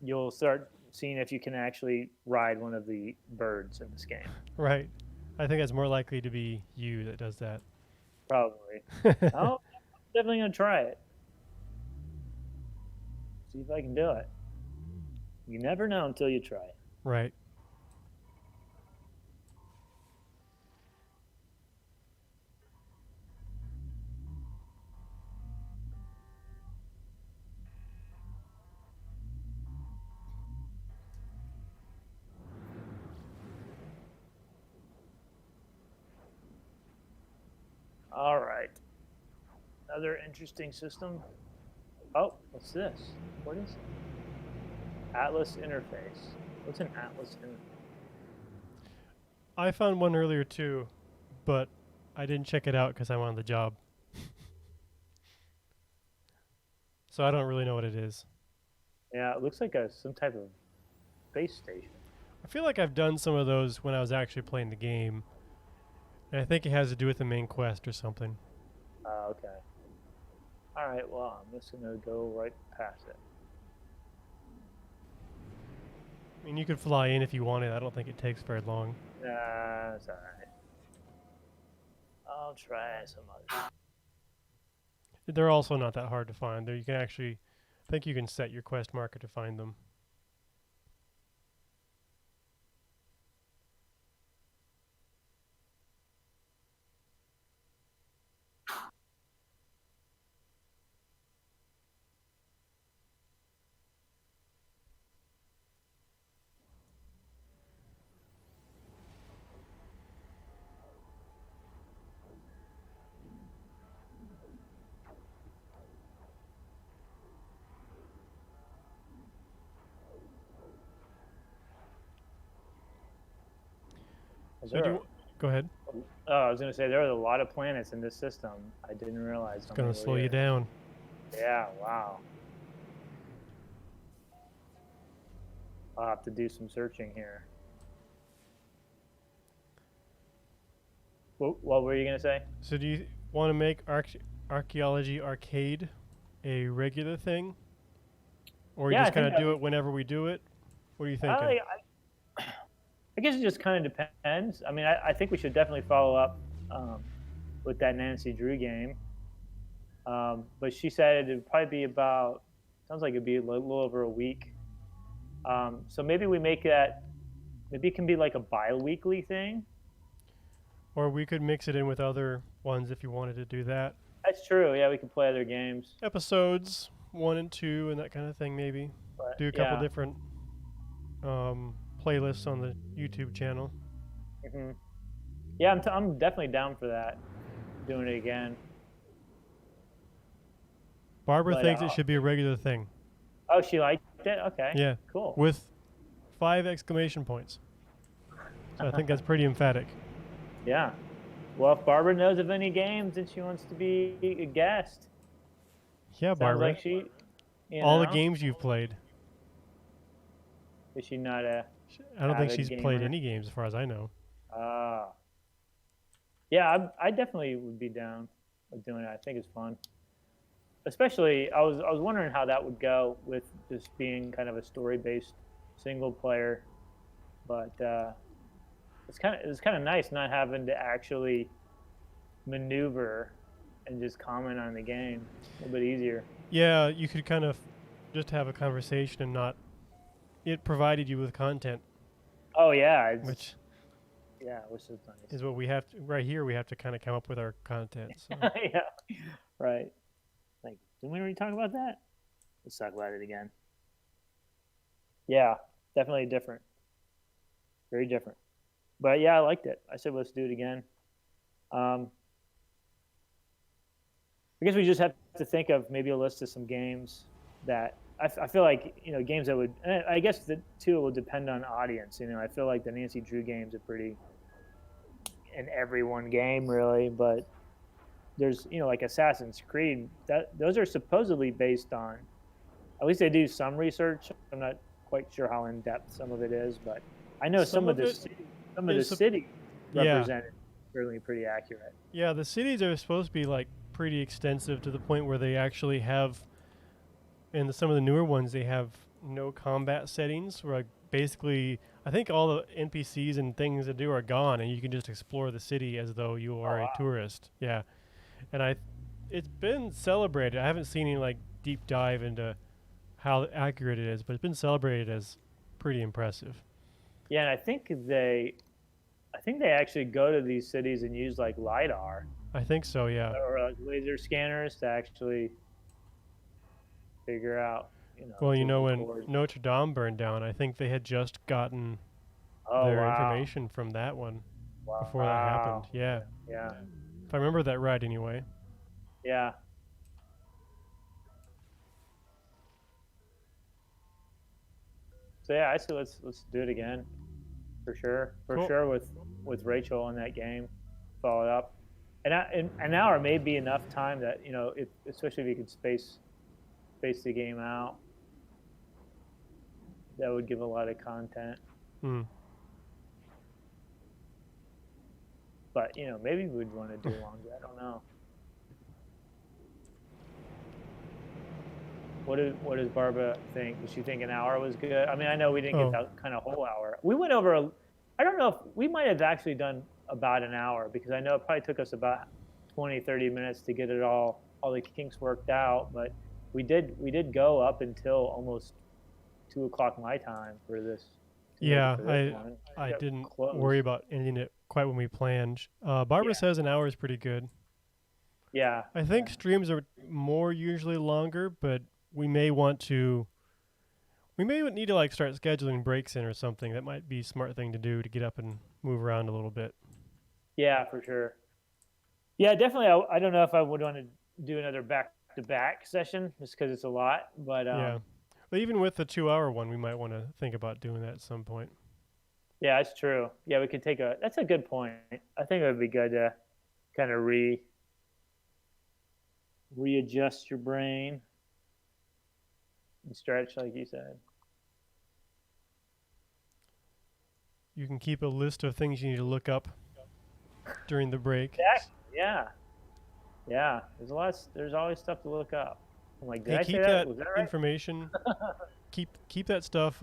You'll start seeing if you can actually ride one of the birds in this game. Right. I think that's more likely to be you that does that. Probably. Oh, definitely gonna try it. See if I can do it. You never know until you try it. Right. All right. Another interesting system. Oh, what's this? What is it? Atlas interface. What's an Atlas interface? I found one earlier too, but I didn't check it out because I'm on the job. So I don't really know what it is. Yeah, it looks like some type of space station. I feel like I've done some of those when I was actually playing the game. And I think it has to do with the main quest or something. Okay. All right. Well, I'm just gonna go right past it. I mean, you could fly in if you wanted. I don't think it takes very long. That's all right. I'll try some other. They're also not that hard to find. There, you can actually, I think you can set your quest marker to find them. So do you, go ahead. Oh, I was gonna say there are a lot of planets in this system. I didn't realize. It's gonna slow you down. Yeah. Wow. I'll have to do some searching here. What were you gonna say? So do you, want to make Archaeology Arcade a regular thing, or you Yeah, I just kind think of do it whenever we do it? What are you thinking? I guess it just kind of depends. I mean, I think we should definitely follow up um, with that Nancy Drew game. But she said it'd probably be about, sounds like it'd be a little over a week. So maybe we make that, maybe it can be like a bi-weekly thing. Or we could mix it in with other ones if you wanted to do that. That's true. Yeah, we can play other games. Episodes 1 and 2 and that kind of thing, maybe. But Do a couple yeah. different playlists on the YouTube channel. hmm Yeah, I'm definitely down for that. Doing it again. Barbara But thinks it should be a regular thing. oh, she liked it. Okay. Yeah. Cool. With 5 exclamation points. So I think that's pretty emphatic. Yeah. Well, if Barbara knows of any games and she wants to be a guest, Yeah, sounds Barbara. like she. All the games you've played. Is she not a? I don't think avid she's played gamer? any games as far as I know. Yeah, I definitely would be down with doing it. I think it's fun. Especially, I was wondering how that would go with just being kind of a story-based single player, but it's kind of nice not having to actually maneuver and just comment on the game. A little bit easier. Yeah, you could kind of just have a conversation and not. It provided you with content, Oh yeah, which which is nice. is what we have to, right here. We have to kind of come up with our content. So. Yeah, right. Like, didn't we already talk about that? Let's talk about it again. Yeah, definitely different. Very different. But yeah, I liked it. I said let's do it again. I guess we just have to think of maybe a list of some games that I feel like games that would. I guess the two will depend on audience. I feel like the Nancy Drew games are pretty in every one game really, but there's like Assassin's Creed those are supposedly based on. At least they do some research. I'm not quite sure how in depth some of it is, but I know some of the city represented certainly pretty accurate. Yeah, the cities are supposed to be like pretty extensive to the point where they actually have, in some of the newer ones, they have no combat settings. Where like basically, I think all the NPCs and things to do are gone, and you can just explore the city as though you are a tourist. Yeah, and it's been celebrated. I haven't seen any like deep dive into how accurate it is, but it's been celebrated as pretty impressive. Yeah, and I think they actually go to these cities and use like lidar I think so. Yeah. or like laser scanners to actually figure out. Well, to when record. Notre Dame burned down, I think they had just gotten Oh their wow. information from that one Wow. before that happened. Yeah. Yeah. If I remember that right, anyway. Yeah. So yeah, I say let's do it again, for sure. For Cool. sure with Rachel in that game, follow it up, and an hour may be enough time that especially if you could space the game out, that would give a lot of content. Hmm. But maybe we'd want to do longer. I don't know. What does Barbara think? Does she think an hour was good? I mean, I know we didn't get that kind of whole hour. We went over. I don't know if we might have actually done about an hour, because I know it probably took us about 20, 30 minutes to get it all the kinks worked out. But we did go up until almost 2:00 my time for this. Yeah, one. I didn't close. worry about ending it quite when we planned. Barbara says an hour is pretty good. Yeah. I think streams are more usually longer, but we may need to like start scheduling breaks in or something. That might be a smart thing to do to get up and move around a little bit. Yeah, for sure. Yeah, definitely. I don't know if I would want to do another back-to-back session just because it's a lot. But Yeah. But even with the 2-hour one, we might want to think about doing that at some point. yeah, it's true. Yeah, we could that's a good point. I think it would be good to kind of readjust your brain and stretch, like you said. You can keep a list of things you need to look up during the break. Exactly. Yeah. Yeah, there's always stuff to look up. I'm like, did Hey, I say keep that? that Was that right? information. Keep that stuff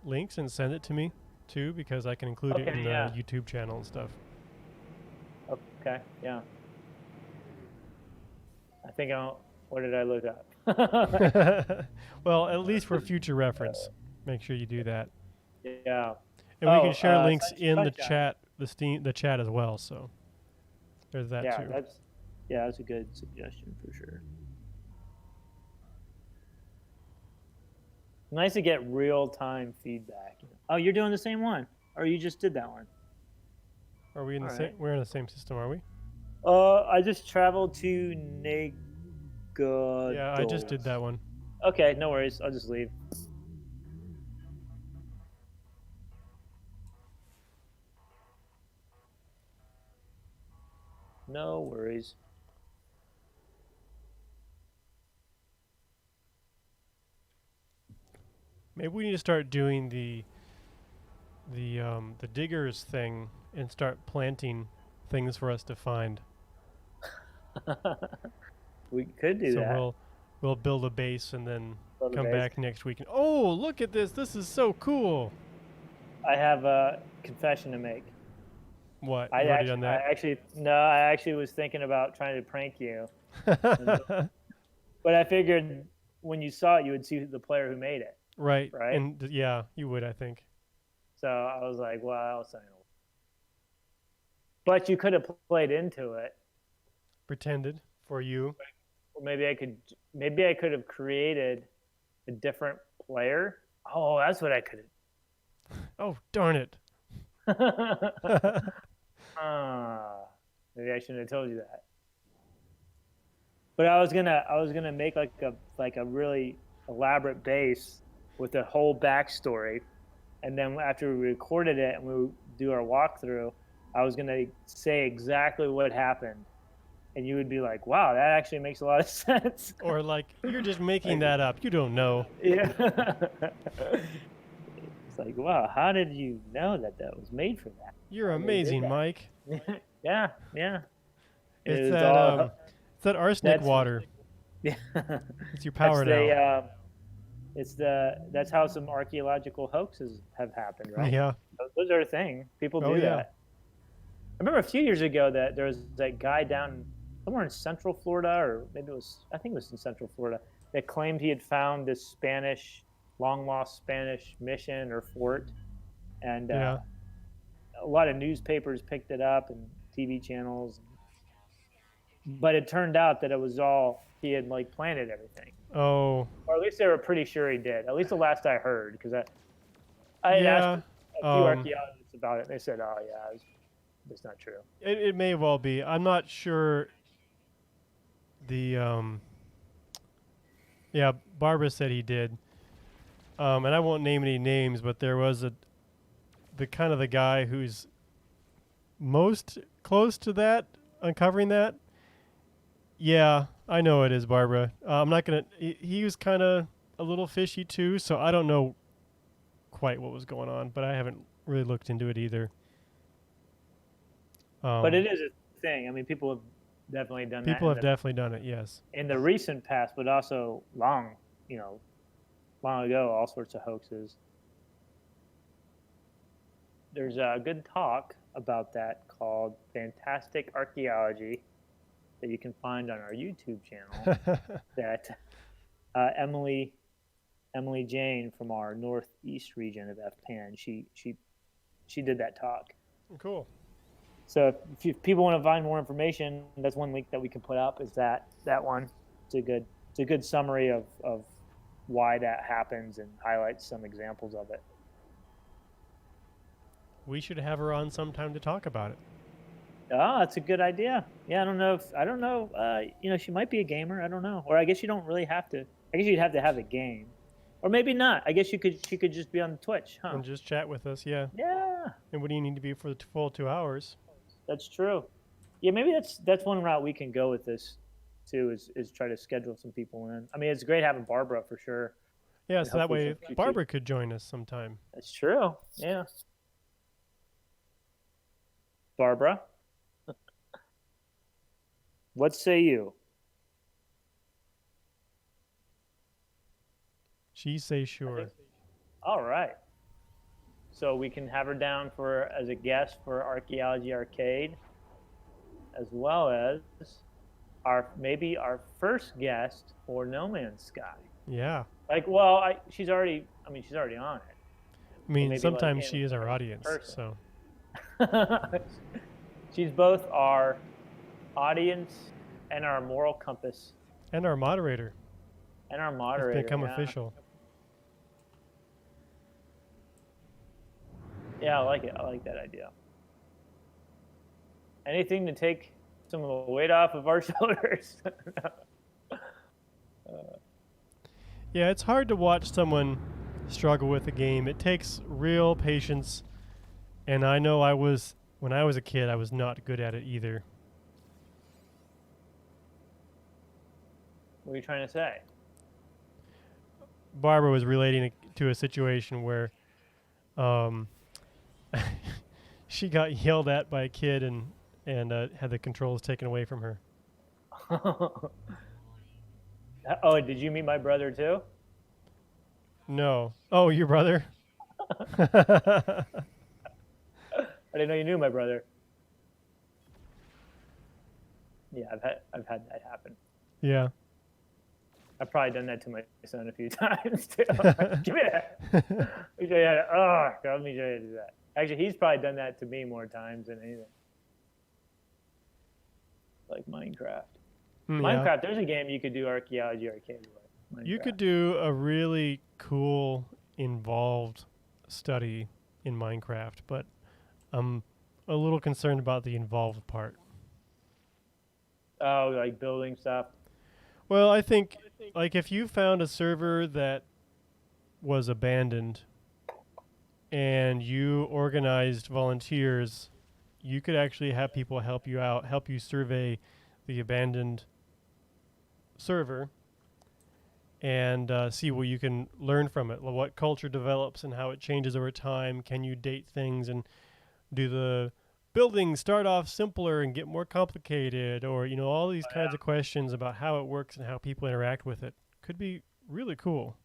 links and send it to me too, because I can include it in Okay, the yeah. YouTube channel and stuff. Okay, yeah. I think I'll. What did I look up? Well, at least for future reference, make sure you do that. Yeah. And we Oh, can share links in the sunshine. chat, the chat as well. So there's that Yeah, too. that's a good suggestion for sure. Nice to get real time feedback. Oh, you're doing the same one, or you just did that one? Are we in All the same? right. We're in the same system, are we? I just traveled to Yeah, I just did Negados. that one. Okay, no worries. I'll just leave. No worries. Maybe we need to start doing the diggers thing and start planting things for us to find. We could do So that. we'll build a base and then Build a come base. back next week and oh, look at this. This is so cool. I have a confession to make. What? You've already done that? No, I actually was thinking about trying to prank you, but I figured when you saw it, you would see the player who made it, Right. right? And yeah, you would, I think. So I was like, well, I'll sign it. But you could have played into it. Pretended for you. Or maybe I could have created a different player. Oh, that's what I could Oh, darn it. have. Maybe I shouldn't have told you that. But I was gonna make like a really elaborate base with a whole backstory, and then after we recorded it and we do our walkthrough, I was gonna say exactly what happened, and you would be like, "Wow, that actually makes a lot of sense." Or like, you're just making Like, that up. You don't know. yeah. It's like, wow, how did you know that that was made for that? You're How they did amazing, Mike. that? Yeah, yeah. It's It was that all it's that arsenic that's water. yeah. It's your That's power the now. that's how some archaeological hoaxes have happened, right? Yeah. Those are a thing. People Oh do yeah. that. I remember a few years ago that there was that guy down somewhere in Central Florida, or maybe I think it was in Central Florida, that claimed he had found this long lost Spanish mission or fort, and Yeah. a lot of newspapers picked it up and TV channels, but it turned out that it was all he had like planted everything, Oh. or at least they were pretty sure he did. At least the last I heard, because I had asked Yeah. a few archaeologists about it, and they said, "Oh yeah, it's not true." It may well be. I'm not sure. The yeah, Barbara said he did. And I won't name any names, but there was the kind of the guy who's most close to that, uncovering that. Yeah, I know it is Barbara. I'm not gonna. He was kind of a little fishy too, so I don't know quite what was going on, but I haven't really looked into it either. But it is a thing. I mean, people have definitely done that People have definitely done it. Yes. in the recent past, but also you know, long ago, all sorts of hoaxes. There's a good talk about that called Fantastic Archaeology that you can find on our YouTube channel that Emily Jane from our northeast region of FPAN, she did that talk. Cool. So if people want to find more information, that's one link that we can put up. Is that one? It's a good summary of why that happens and highlights some examples of it. We should have her on sometime to talk about it. Oh, that's a good idea. Yeah, I don't know. You know, she might be a gamer. I don't know. Or I guess you don't really have to. I guess you'd have to have a game, or maybe not. I guess she could just be on Twitch, huh? And just chat with us, yeah. Yeah, And what do you need to be for the full 2 hours? that's true. Yeah, maybe that's one route we can go with this, too. Is try to schedule some people in. I mean, it's great having Barbara for sure. Yeah, And so that hopefully way some future- Barbara could join us sometime. That's true. Yeah, Barbara. What say you? She say I sure. think. All right. So we can have her down for as a guest for Archaeology Arcade, as well as maybe our first guest for No Man's Sky. Yeah. Like, well, she's already. I mean, she's already on it, I but mean, maybe like sometimes in she is our audience, person. so. She's both our audience and our moral compass And our moderator. and our It's moderator. become Yeah, official. yeah, I like it. I like that idea. Anything to take some of the weight off of our shoulders. Yeah, it's hard to watch someone struggle with a game. It takes real patience, and I know when I was a kid, I was not good at it either. What are you trying to say? Barbara was relating it to a situation where um, she got yelled at by a kid and had the controls taken away from her. Oh, did you meet my brother too? No. Oh, your brother? I didn't know you knew my brother. Yeah, I've had that happen. Yeah. I've probably done that to my son a few times too. Like, give me that. Let me show you how to, oh, God, let me show you how to do that. Actually, he's probably done that to me more times than anything. Like Minecraft. Yeah. Minecraft, there's a game you could do Archaeology Arcade with. You Minecraft. could do a really cool, involved study in Minecraft, but I'm a little concerned about the involved part. Oh, like building stuff. Well, I think like if you found a server that was abandoned and you organized volunteers, you could actually have people help you out, help you survey the abandoned server and see what you can learn from it, what culture develops and how it changes over time. Can you date things and do the buildings start off simpler and get more complicated, or all these kinds of questions about how it works and how people interact with it? Could be really cool,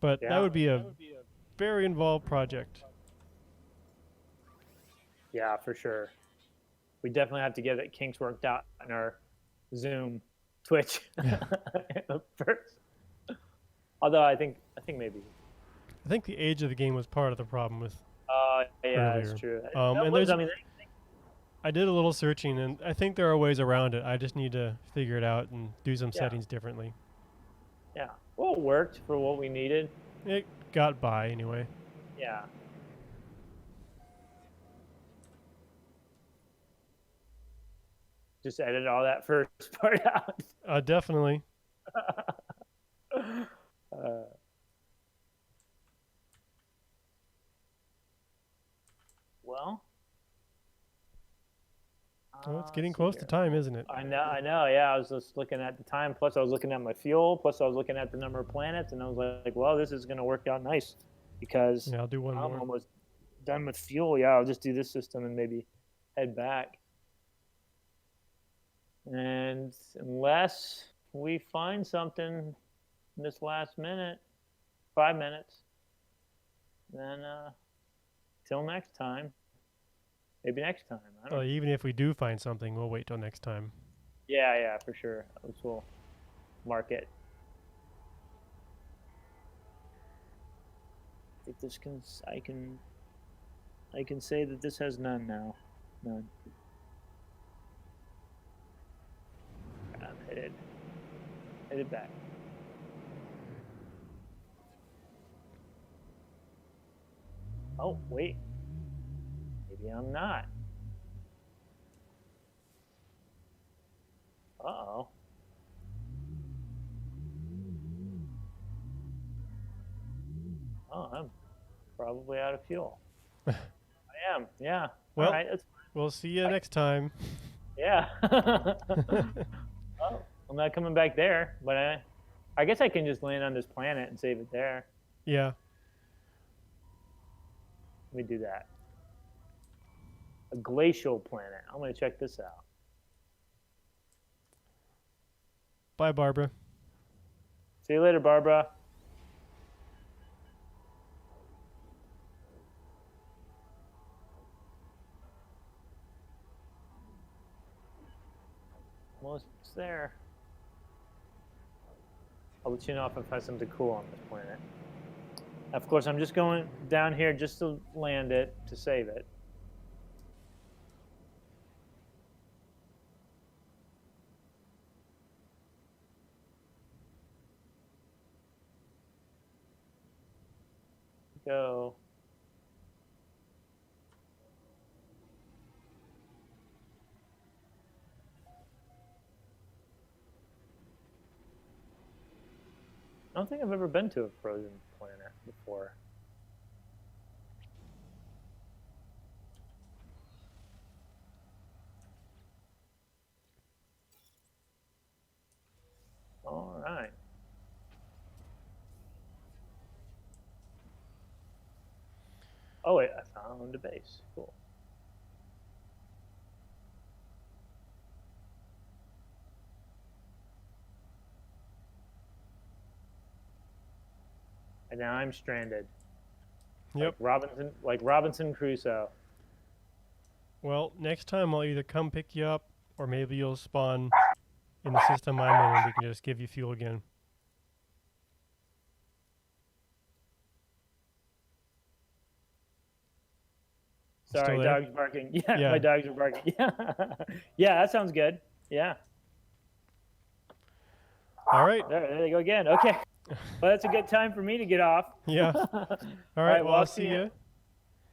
but that Yeah. would be a very involved project. Yeah, for sure. We definitely have to get the kinks worked out in our Zoom, Twitch first. Although I think maybe. I think the age of the game was part of the problem with Yeah, earlier. that's true. And I there's mean, I did a little searching, and I think there are ways around it. I just need to figure it out and do some Yeah. settings differently. yeah. Well, it worked for what we needed. It got by anyway. Yeah. Just edit all that first part out. Definitely. Well. Well, it's getting let's see close to here. time, isn't it? I know. Yeah, I was just looking at the time. Plus, I was looking at my fuel. Plus, I was looking at the number of planets, and I was like, "Well, this is going to work out nice," because Yeah, I'll do one I'm more. almost done with fuel. Yeah, I'll just do this system and maybe head back. And unless we find something in this last minute, 5 minutes, then till next time. Maybe next time. I don't know. Even if we do find something, we'll wait till next time. Yeah, for sure. We'll mark it. If this I can say that this has none now. None. I'm headed back. Oh, wait. Maybe I'm not. Uh-oh. Oh, I'm probably out of fuel. I am, yeah. Well, all right, that's fine. We'll see you next time. Yeah. Oh, I'm not coming back there, but I guess I can just land on this planet and save it there. Yeah. Let me do that. A glacial planet. I'm going to check this out. Bye, Barbara. See you later, Barbara. Almost there. I'll let you know if I find something cool on this planet. Of course, I'm just going down here just to land it, to save it. Go. I don't think I've ever been to a frozen planet before. All right. Oh wait, I found a base. Cool. And now I'm stranded. Yep. Like Robinson Crusoe. Well, next time I'll either come pick you up, or maybe you'll spawn in the system I'm in, and we can just give you fuel again. Sorry, Still there? dog's barking. Yeah, Yeah. my dogs are barking. Yeah, yeah, that sounds good. Yeah. All right. There they go again. Okay. Well, that's a good time for me to get off. Yeah. All right. Well, I'll see you.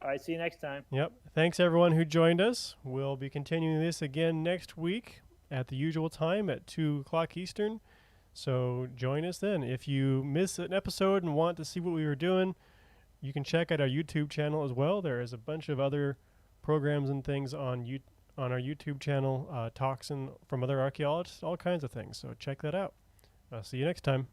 All right. See you next time. Yep. Thanks, everyone who joined us. We'll be continuing this again next week at the usual time at 2 o'clock Eastern. So join us then. If you miss an episode and want to see what we were doing, you can check out our YouTube channel as well. There is a bunch of other programs and things on our YouTube channel, talks from other archaeologists, all kinds of things. So check that out. See you next time.